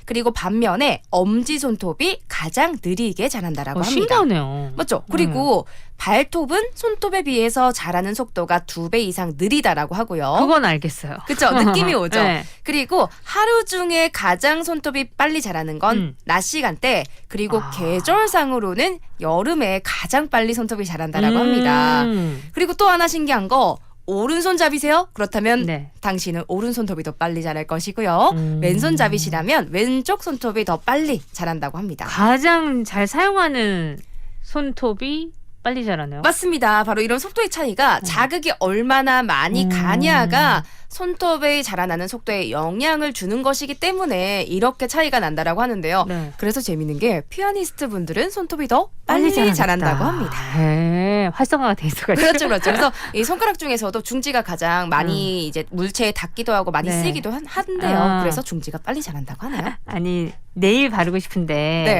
P: 그리고 반면에 엄지 손톱이 가장 느리게 자란다라고 합니다.
A: 신기하네요.
P: 맞죠? 그리고 발톱은 손톱에 비해서 자라는 속도가 2배 이상 느리다라고 하고요.
A: 그건 알겠어요.
P: 그렇죠? 느낌이 오죠?
A: 네.
P: 그리고 하루 중에 가장 손톱이 빨리 자라는 건 낮 시간대, 그리고 계절상으로는 여름에 가장 빨리 손톱이 자란다라고 합니다. 그리고 또 하나 신기한 거, 오른손잡이세요? 그렇다면 당신은 오른손톱이 더 빨리 자랄 것이고요. 왼손잡이시라면 왼쪽 손톱이 더 빨리 자란다고 합니다.
A: 가장 잘 사용하는 손톱이 빨리 자라네요.
P: 맞습니다. 바로 이런 속도의 차이가 자극이 얼마나 많이 가냐가 손톱이 자라나는 속도에 영향을 주는 것이기 때문에 이렇게 차이가 난다라고 하는데요.
A: 네.
P: 그래서 재밌는 게 피아니스트 분들은 손톱이 더 빨리 자란다고 합니다.
A: 네, 활성화가 돼 있어가지고.
P: 그렇죠, 그렇죠. 그래서 이 손가락 중에서도 중지가 가장 많이 이제 물체에 닿기도 하고 많이
A: 네.
P: 쓰기도 한데요. 그래서 중지가 빨리 자란다고 하네요.
A: 아니 네일 바르고 싶은데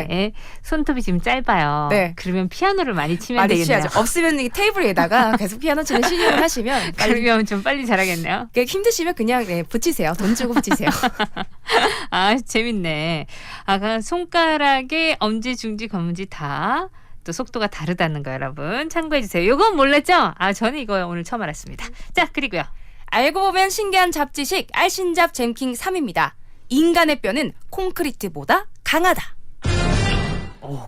P: 네.
A: 손톱이 지금 짧아요.
P: 네.
A: 그러면 피아노를 많이 치면
P: 많이
A: 되겠네요.
P: 치야죠. 없으면 이 테이블에다가 계속 피아노 치는 실력을 하시면 빨리
A: 그러면 좀 빨리 자라겠네요.
P: 힘드시면 그냥 붙이세요. 돈 주고 붙이세요.
A: 아 재밌네. 아까 손가락의 엄지, 중지, 검지 다 또 속도가 다르다는 거 여러분 참고해 주세요. 이건 몰랐죠? 아 저는 이거 오늘 처음 알았습니다. 자 그리고요.
P: 알고 보면 신기한 잡지식 알신잡 잼킹 3입니다. 인간의 뼈는 콘크리트보다 강하다.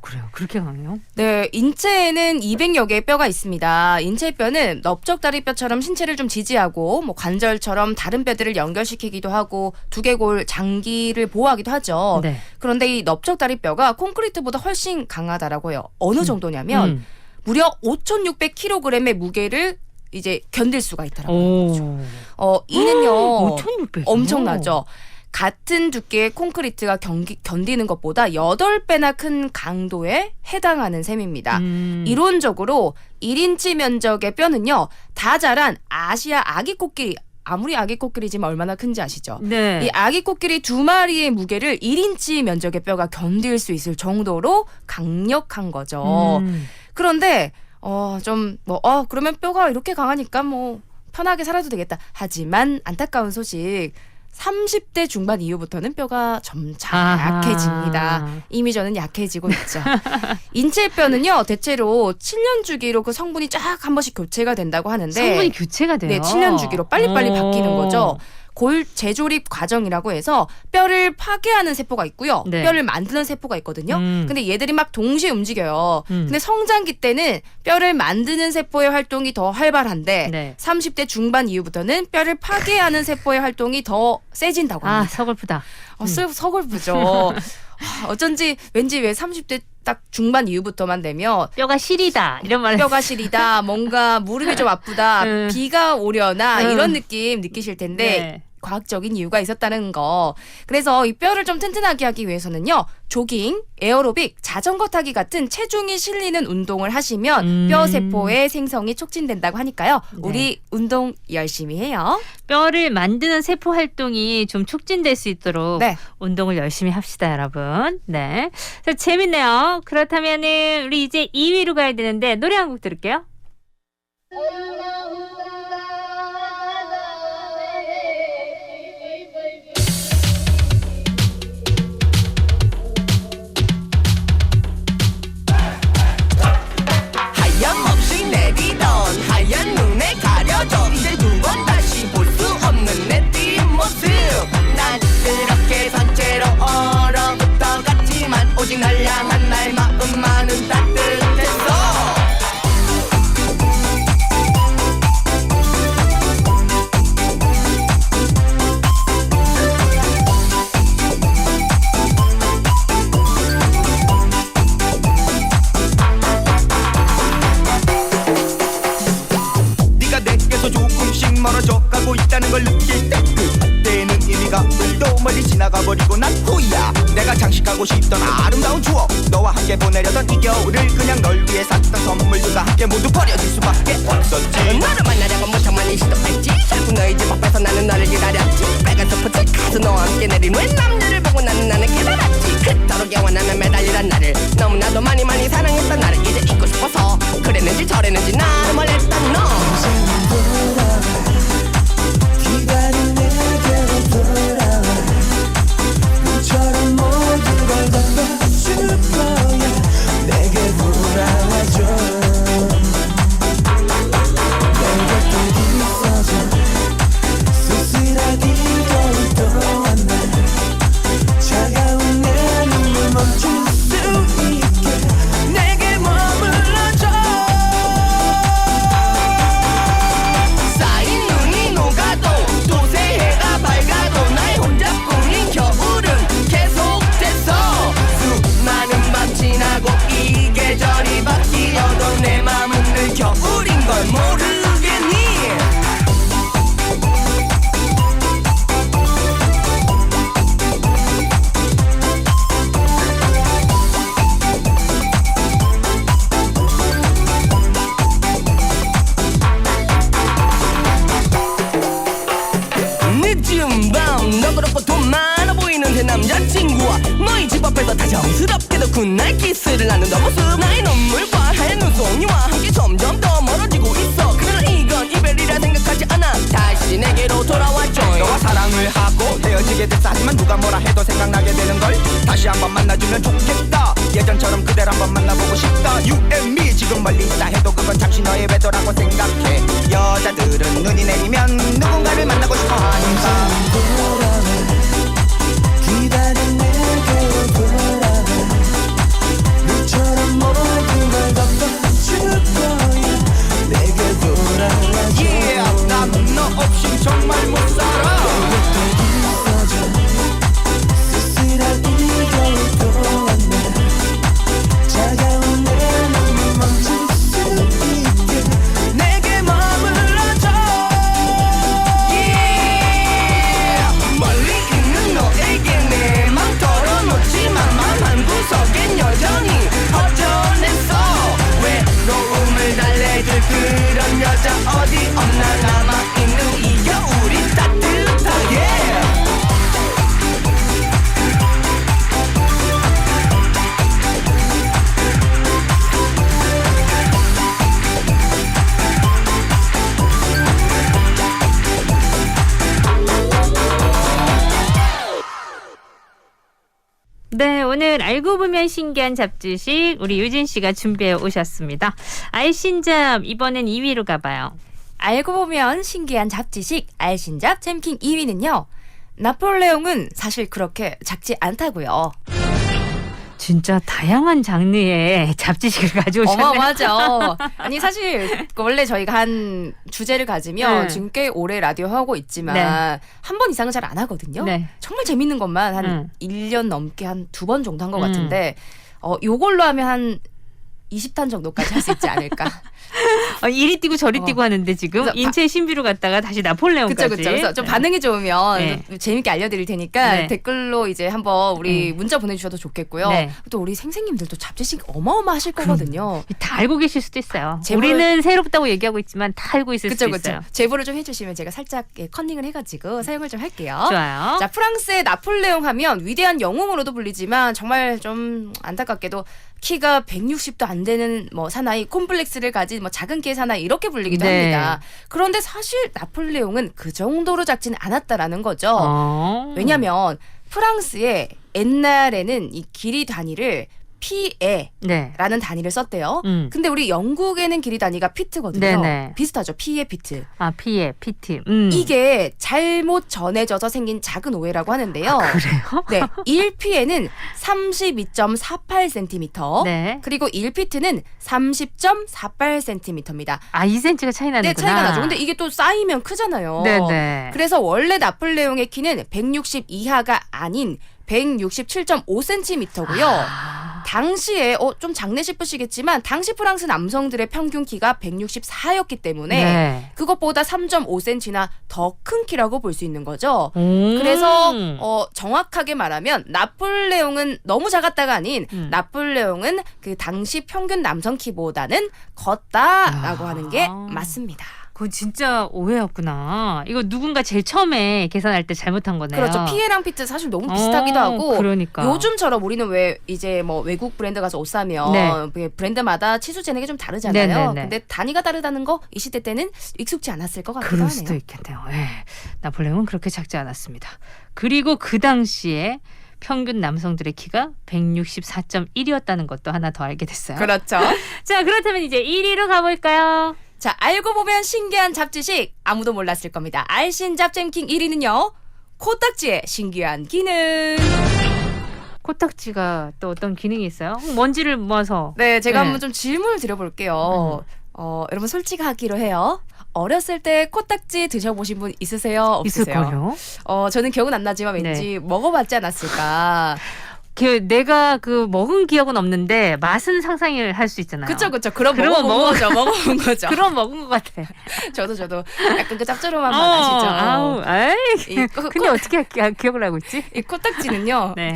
A: 그래요. 그렇게 강해요?
P: 네, 인체에는 200여 개의 뼈가 있습니다. 인체의 뼈는 넓적다리뼈처럼 신체를 좀 지지하고 뭐 관절처럼 다른 뼈들을 연결시키기도 하고 두개골, 장기를 보호하기도 하죠.
A: 네.
P: 그런데 이 넓적다리뼈가 콘크리트보다 훨씬 강하다라고 해요. 어느 정도냐면 무려 5,600kg의 무게를 이제 견딜 수가 있다라고 하죠. 이는요
A: 5,600
P: 엄청나죠. 같은 두께의 콘크리트가 견디는 것보다 8배나 큰 강도에 해당하는 셈입니다. 이론적으로 1인치 면적의 뼈는요. 다 자란 아시아 아기 코끼리, 아무리 아기 코끼리지만 얼마나 큰지 아시죠?
A: 네.
P: 이 아기 코끼리 2마리의 무게를 1인치 면적의 뼈가 견딜 수 있을 정도로 강력한 거죠. 그런데 그러면 뼈가 이렇게 강하니까 뭐 편하게 살아도 되겠다. 하지만 안타까운 소식. 30대 중반 이후부터는 뼈가 점차 약해집니다. 이미 저는 약해지고 있죠. 인체의 뼈는요. 대체로 7년 주기로 그 성분이 쫙 한 번씩 교체가 된다고 하는데
A: 성분이 교체가 돼요?
P: 네. 7년 주기로 빨리빨리 바뀌는 거죠. 골 재조립 과정이라고 해서 뼈를 파괴하는 세포가 있고요.
A: 네.
P: 뼈를 만드는 세포가 있거든요. 근데 얘들이 막 동시에 움직여요. 근데 성장기 때는 뼈를 만드는 세포의 활동이 더 활발한데
A: 네.
P: 30대 중반 이후부터는 뼈를 파괴하는 세포의 활동이 더 세진다고 합니다.
A: 서글프다.
P: 서글프죠. 어쩐지 왠지 왜 30대 딱 중반 이후부터만 되면
A: 뼈가 시리다 이런 말.
P: 뼈가 시리다, 뭔가 무릎이 좀 아프다, 비가 오려나 이런 느낌 느끼실 텐데
A: 네.
P: 과학적인 이유가 있었다는 거. 그래서 이 뼈를 좀 튼튼하게 하기 위해서는요. 조깅, 에어로빅, 자전거 타기 같은 체중이 실리는 운동을 하시면 뼈 세포의 생성이 촉진된다고 하니까요. 우리 운동 열심히 해요.
A: 뼈를 만드는 세포 활동이 좀 촉진될 수 있도록 운동을 열심히 합시다, 여러분. 네. 자, 재밌네요. 그렇다면은 우리 이제 2위로 가야 되는데 노래 한 곡 들을게요.
B: 하염없이 내리던 하얀 눈에 가려져 이제 두 번 다시 볼 수 없는 내 뒷모습 난 그렇게 산채로 얼어붙어 갔지만 오직 날 향한 나의 마음만은 따뜻했어 멀어져 가고 있다는 걸 느낄 때 그때는 이미 가을도 멀리 지나가버리고 난 후야 내가 장식하고 싶던 아름다운 추억 너와 함께 보내려던 이 겨울을 그냥 널 위해 샀던 선물들과 함께 모두 버려질 수밖에 없었지 너를 만나려고 무척 많이 시도했지 결국 너희 집 앞에서 나는 너를 기다렸지 빨간 스포츠 카드 너와 함께 내린 후에 남들을 보고 나는 깨달았지 그토록 영원하면 매달리란 나를 너무나도 많이 사랑했던 나를 이제 잊고 싶어서 그랬는지 저랬는지 나를 몰랐던 너 기다린 내게로 돌아와 너처럼 모든 걸 덮어줄 거야 내게 돌아와줘 내 곁에 있어줘 쓸쓸하게 겨울 동안 날
R: 더 다정스럽게도 굿나잇 키스를 나누던 모습 나의 눈물과 하얀 눈송이와 함께 점점 더 멀어지고 있어 그러나 이건 이별이라 생각하지 않아 다시 내게로 돌아왔죠 너와 사랑을 하고 헤어지게 됐어 하지만 누가 뭐라 해도 생각나게 되는걸 다시 한번 만나주면 좋겠다 예전처럼 그댈 한번 만나보고 싶다 You and me 지금 멀리 있다 해도 그건 잠시 너의 외도라고 생각해 여자들은 눈이 내리면 누군가를 만나고 싶어 하니까
B: 기다린 내게로 돌아와 너처럼 모든 걸 덮어줄 거야 내게 돌아와줘
R: Yeah 난 너 없이 정말 못 살아
B: 쓸쓸한 이별이 또 왔네 차가운 내 맘을 멈출 수 있게
R: 내게 머물러줘 Yeah 멀리 있는 너에게 내 맘 털어놓지만 맘 한구석엔 여전히 허전했어 외로움을 달래줄 그런 여자 어디 없나 남아있는 이 겨울이 따뜻하게
A: 네, 오늘 알고 보면 신기한 잡지식 우리 유진 씨가 준비해 오셨습니다. 알신잡 이번엔 2위로 가봐요.
P: 알고 보면 신기한 잡지식 알신잡 잼킹 2위는요. 나폴레옹은 사실 그렇게 작지 않다고요.
A: 진짜 다양한 장르의 잡지식을 가져오셨네요.
P: 어마어마하죠. 아니 사실 원래 저희가 한 주제를 가지면
A: 네.
P: 지금 꽤 오래 라디오 하고 있지만
A: 네.
P: 한 번 이상은 잘 안 하거든요.
A: 네.
P: 정말 재밌는 것만 한 1년 넘게 한 2번 정도 한 것 같은데 요걸로 하면 한 20탄 정도까지 할 수 있지 않을까.
A: 이리 뛰고 저리 뛰고 하는데 지금
P: 그래서
A: 인체 신비로 갔다가 다시 나폴레옹까지.
P: 그쵸. 그래서 좀 반응이 좋으면
A: 네.
P: 좀 재밌게 알려드릴 테니까
A: 네.
P: 댓글로 이제 한번 우리 문자 보내주셔도 좋겠고요.
A: 네.
P: 또 우리 생생님들도 잡지식 어마어마하실 거거든요.
A: 다 알고 계실 수도 있어요.
P: 제보를-
A: 우리는 새롭다고 얘기하고 있지만 다 알고 있을
P: 그쵸,
A: 수도
P: 그쵸.
A: 있어요.
P: 제보를 좀 해주시면 제가 살짝 컨닝을 해가지고 사용을 좀 할게요.
A: 좋아요.
P: 자, 프랑스의 나폴레옹 하면 위대한 영웅으로도 불리지만 정말 좀 안타깝게도 키가 160도 안 되는 뭐 사나이, 콤플렉스를 가진 뭐 작은 키의 사나이 이렇게 불리기도
A: 네.
P: 합니다. 그런데 사실 나폴레옹은 그 정도로 작지는 않았다라는 거죠. 왜냐하면 프랑스에 옛날에는 이 길이 단위를 PA라는
A: 네.
P: 단위를 썼대요. 근데 우리 영국에는 길이 단위가 피트거든요.
A: 네네.
P: 비슷하죠. P의 피트.
A: 아, 피에 PT.
P: 이게 잘못 전해져서 생긴 작은 오해라고 하는데요.
A: 그래요?
P: 네, 1피에는 32.48cm,
A: 네.
P: 그리고 1피트는 30.48cm입니다.
A: 아, 2cm가 차이 나는구나.
P: 네, 차이가 나죠. 근데 이게 또 쌓이면 크잖아요.
A: 네네.
P: 그래서 원래 나폴레옹의 키는 160 이하가 아닌 167.5cm고요. 당시에 좀 장내 싶으시겠지만 당시 프랑스 남성들의 평균 키가 164였기 때문에
A: 네.
P: 그것보다 3.5cm나 더 큰 키라고 볼 수 있는 거죠. 그래서 정확하게 말하면 나폴레옹은 너무 작았다가 아닌 나폴레옹은 그 당시 평균 남성 키보다는 컸다라고 하는 게 맞습니다.
A: 그건 진짜 오해였구나. 이거 누군가 제일 처음에 계산할 때 잘못한 거네요.
P: 그렇죠. 피에랑 피트 사실 너무 비슷하기도 하고.
A: 그러니까.
P: 요즘처럼 우리는 왜 이제 뭐 외국 브랜드 가서 옷 사면
A: 네.
P: 브랜드마다 치수 재는 게 좀 다르잖아요.
A: 네네네.
P: 근데 단위가 다르다는 거 이 시대 때는 익숙지 않았을 것 같기도
A: 그럴
P: 하네요.
A: 수도 있겠네요. 예. 나폴레옹은 그렇게 작지 않았습니다. 그리고 그 당시에 평균 남성들의 키가 164.1이었다는 것도 하나 더 알게 됐어요.
P: 그렇죠.
A: 자, 그렇다면 이제 1위로 가볼까요?
P: 자, 알고 보면 신기한 잡지식 아무도 몰랐을 겁니다. 알신 잡잼킹 1위는요. 코딱지의 신기한 기능.
A: 코딱지가 또 어떤 기능이 있어요? 먼지를 모아서.
P: 네, 제가 한번 좀 질문을 드려볼게요. 여러분 솔직하기로 해요. 어렸을 때 코딱지 드셔보신 분 있으세요? 없으세요?
A: 있을걸요?
P: 저는 기억은 안 나지만 왠지 먹어봤지 않았을까.
A: 내가 먹은 기억은 없는데 맛은 상상을 할 수 있잖아요.
P: 그쵸. 그럼 먹어본 거죠.
A: 그럼 먹은 것 같아.
P: 저도 약간 그 짭조름한 맛 아시죠?
A: 아우, 근데 어떻게 기억을 하고 있지?
P: 이 코딱지는요.
A: 네.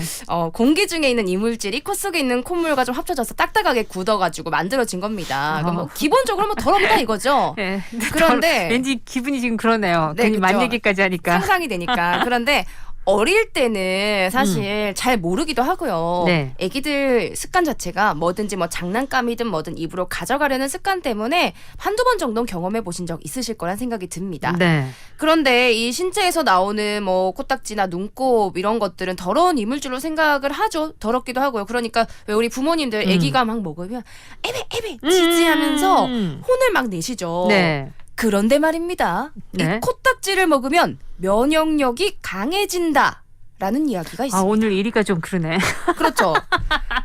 P: 공기 중에 있는 이물질이 코 속에 있는 콧물과 좀 합쳐져서 딱딱하게 굳어가지고 만들어진 겁니다. 그럼 뭐 기본적으로 뭐 더럽다 이거죠.
A: 네.
P: 그런데
A: 왠지 기분이 지금 그러네요.
P: 네,
A: 괜히
P: 그쵸.
A: 만 얘기까지 하니까.
P: 상상이 되니까. 그런데 어릴 때는 사실 잘 모르기도 하고요.
A: 네.
P: 애기들 습관 자체가 뭐든지 뭐 장난감이든 뭐든 입으로 가져가려는 습관 때문에 한두 번 정도는 경험해 보신 적 있으실 거란 생각이 듭니다.
A: 네.
P: 그런데 이 신체에서 나오는 뭐 코딱지나 눈곱 이런 것들은 더러운 이물질로 생각을 하죠. 더럽기도 하고요. 그러니까 왜 우리 부모님들 애기가 막 먹으면 에베 지지하면서 혼을 막 내시죠.
A: 네.
P: 그런데 말입니다.
A: 네.
P: 이 코딱지를 먹으면 면역력이 강해진다라는 이야기가 있습니다.
A: 아, 오늘 1위가 좀 그러네.
P: 그렇죠.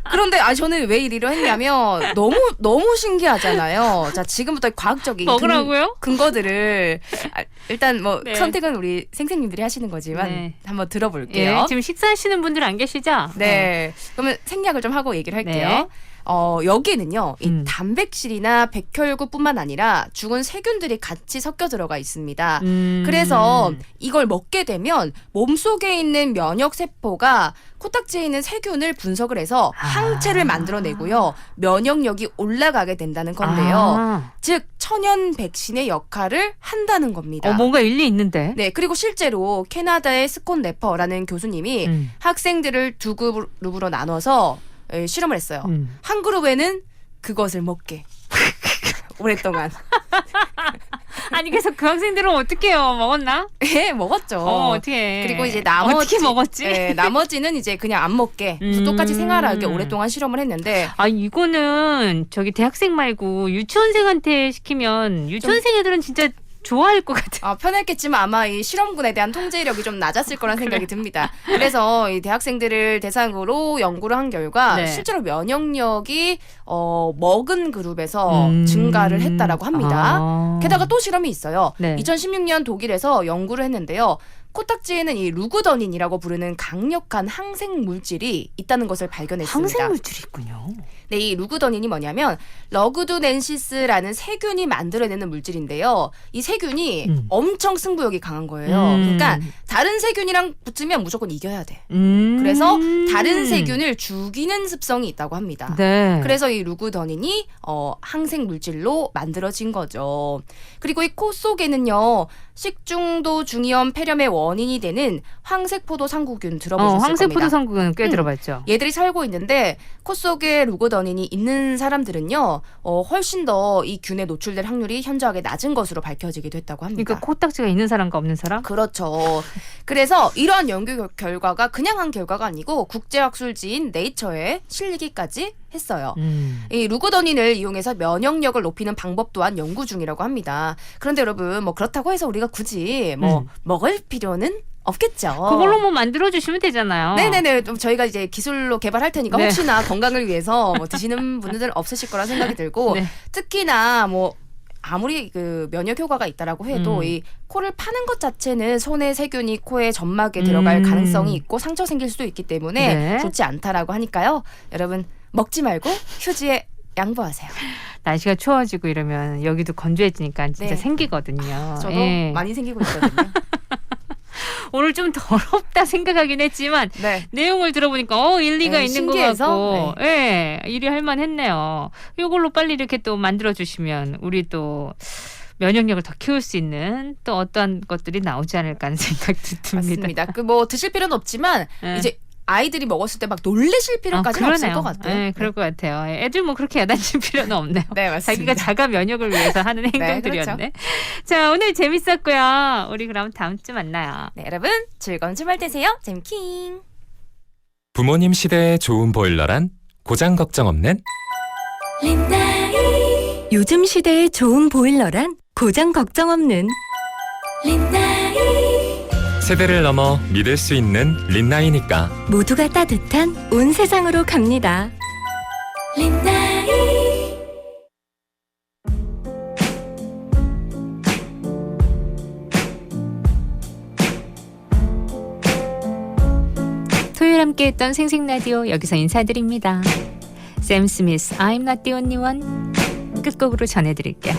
P: 그런데 저는 왜 1위를 했냐면 너무 신기하잖아요. 자, 지금부터 과학적인
A: 먹으라고요?
P: 근거들을 일단 뭐
A: 네.
P: 선택은 우리 선생님들이 하시는 거지만
A: 네.
P: 한번 들어볼게요.
A: 예, 지금 식사하시는 분들 안 계시죠?
P: 네. 그러면 생략을 좀 하고 얘기를 할게요.
A: 네.
P: 여기에는요, 이 단백질이나 백혈구뿐만 아니라 죽은 세균들이 같이 섞여 들어가 있습니다. 그래서 이걸 먹게 되면 몸속에 있는 면역세포가 코딱지에 있는 세균을 분석을 해서 항체를 만들어내고요. 면역력이 올라가게 된다는 건데요. 즉, 천연 백신의 역할을 한다는 겁니다.
A: 뭔가 일리 있는데.
P: 네, 그리고 실제로 캐나다의 스콘 래퍼라는 교수님이 학생들을 두 그룹으로 나눠서 실험을 했어요. 한 그룹에는 그것을 먹게. 오랫동안.
A: 아니 그래서 그 학생들은 어떻게 해요? 먹었나?
P: 예, 먹었죠.
A: 어떻게?
P: 그리고 이제 나머지
A: 어떻게 먹었지?
P: 예, 나머지는 이제 그냥 안 먹게. 그래서 똑같이 생활하게 오랫동안 실험을 했는데.
A: 이거는 저기 대학생 말고 유치원생한테 시키면 유치원생 애들은 진짜 좋아할 것 같아요.
P: 편했겠지만 아마 이 실험군에 대한 통제력이 좀 낮았을 거란 생각이 듭니다. 그래서 이 대학생들을 대상으로 연구를 한 결과
A: 네.
P: 실제로 면역력이 먹은 그룹에서 증가를 했다라고 합니다. 게다가 또 실험이 있어요.
A: 네.
P: 2016년 독일에서 연구를 했는데요. 코딱지에는 이 루그더닌이라고 부르는 강력한 항생 물질이 있다는 것을 발견했습니다.
A: 항생 물질이 있군요.
P: 네, 이 루그더닌이 뭐냐면 러그두넨시스라는 세균이 만들어내는 물질인데요. 이 세균이 엄청 승부욕이 강한 거예요. 그러니까 다른 세균이랑 붙으면 무조건 이겨야 돼. 그래서 다른 세균을 죽이는 습성이 있다고 합니다.
A: 네.
P: 그래서 이 루그더닌이 항생 물질로 만들어진 거죠. 그리고 이 코 속에는요. 식중도 중이염 폐렴의 원인이 되는 황색포도 상구균 들어보셨을 겁니다.
A: 황색포도 상구균 꽤 들어봤죠.
P: 얘들이 살고 있는데 코 속에 루그더닌이 있는 사람들은요. 훨씬 더 이 균에 노출될 확률이 현저하게 낮은 것으로 밝혀지기도 했다고 합니다.
A: 그러니까 코딱지가 있는 사람과 없는 사람?
P: 그렇죠. 그래서 이러한 연구 결과가 그냥 한 결과가 아니고 국제학술지인 네이처에 실리기까지 했어요. 이 루그더닌을 이용해서 면역력을 높이는 방법 또한 연구 중이라고 합니다. 그런데 여러분 뭐 그렇다고 해서 우리가 굳이 먹을 필요는 없겠죠.
A: 그걸로 뭐 만들어주시면 되잖아요.
P: 네네네. 좀 저희가 이제 기술로 개발할 테니까
A: 네.
P: 혹시나 건강을 위해서 뭐 드시는 분들은 없으실 거라 생각이 들고
A: 네.
P: 특히나 뭐 아무리 그 면역 효과가 있다라고 해도 이 코를 파는 것 자체는 손의 세균이 코의 점막에 들어갈 가능성이 있고 상처 생길 수도 있기 때문에
A: 네.
P: 좋지 않다라고 하니까요. 여러분 먹지 말고 휴지에 양보하세요.
A: 날씨가 추워지고 이러면 여기도 건조해지니까 진짜
P: 네.
A: 생기거든요.
P: 저도
A: 예.
P: 많이 생기고 있거든요.
A: 오늘 좀 더럽다 생각하긴 했지만
P: 네.
A: 내용을 들어보니까 일리가
P: 네,
A: 있는 것
P: 신기해서?
A: 같고 예, 일이 할만했네요. 이걸로 빨리 이렇게 또 만들어주시면 우리 또 면역력을 더 키울 수 있는 또 어떤 것들이 나오지 않을까 하는 생각도 듭니다.
P: 맞습니다. 그 뭐 드실 필요는 없지만
A: 네.
P: 이제 아이들이 먹었을 때 막 놀래실 필요까지는 없을 것 같아요.
A: 네, 그럴 것 같아요. 애들 뭐 그렇게 야단칠 필요는 없네요.
P: 네, 맞습니다.
A: 자기가 자가 면역을 위해서 하는 행동들이었네.
P: 그렇죠.
A: 자, 오늘 재밌었고요. 우리 그럼 다음 주 만나요.
P: 네, 여러분 즐거운 주말 되세요. 잼킹.
F: 부모님 시대에 좋은 보일러란 고장 걱정 없는
G: 린나이. 요즘 시대에 좋은 보일러란 고장 걱정 없는 린나이.
F: 세대를 넘어 믿을 수 있는 린나이니까
G: 모두가 따뜻한 온 세상으로 갑니다. 린나이.
A: 토요일 함께했던 생생라디오 여기서 인사드립니다. 샘 스미스 I'm not the only one 끝곡으로 전해드릴게요.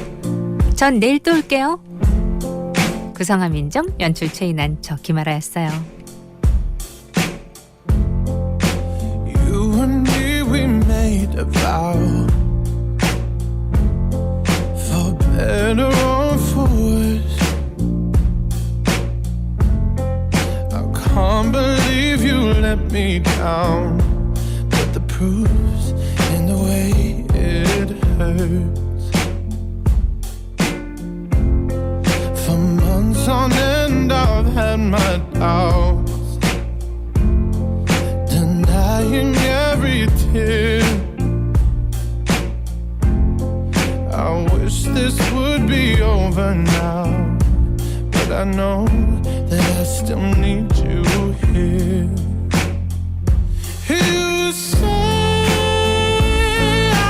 A: 전 내일 또 올게요. 구성함 인정 연출 최인한 저 김아라였어요.
B: You and me, we made a vow. For better or for worse, a combination me down, but the proof's in the way it hurts. For months on end I've had my doubts, denying every tear. I wish this would be over now, but I know that I still need you here. You say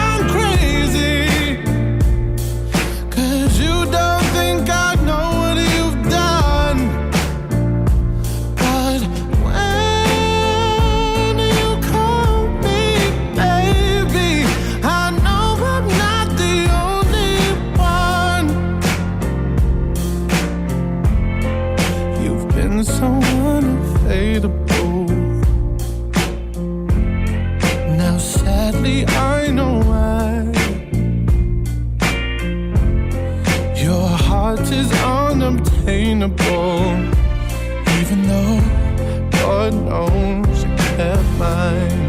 B: I'm crazy, 'cause you don't think I know what you've done. But when you call me baby, I know I'm not the only one. You've been so unfadable. Now sadly I know why. Your heart is unobtainable, even though God knows you kept mine.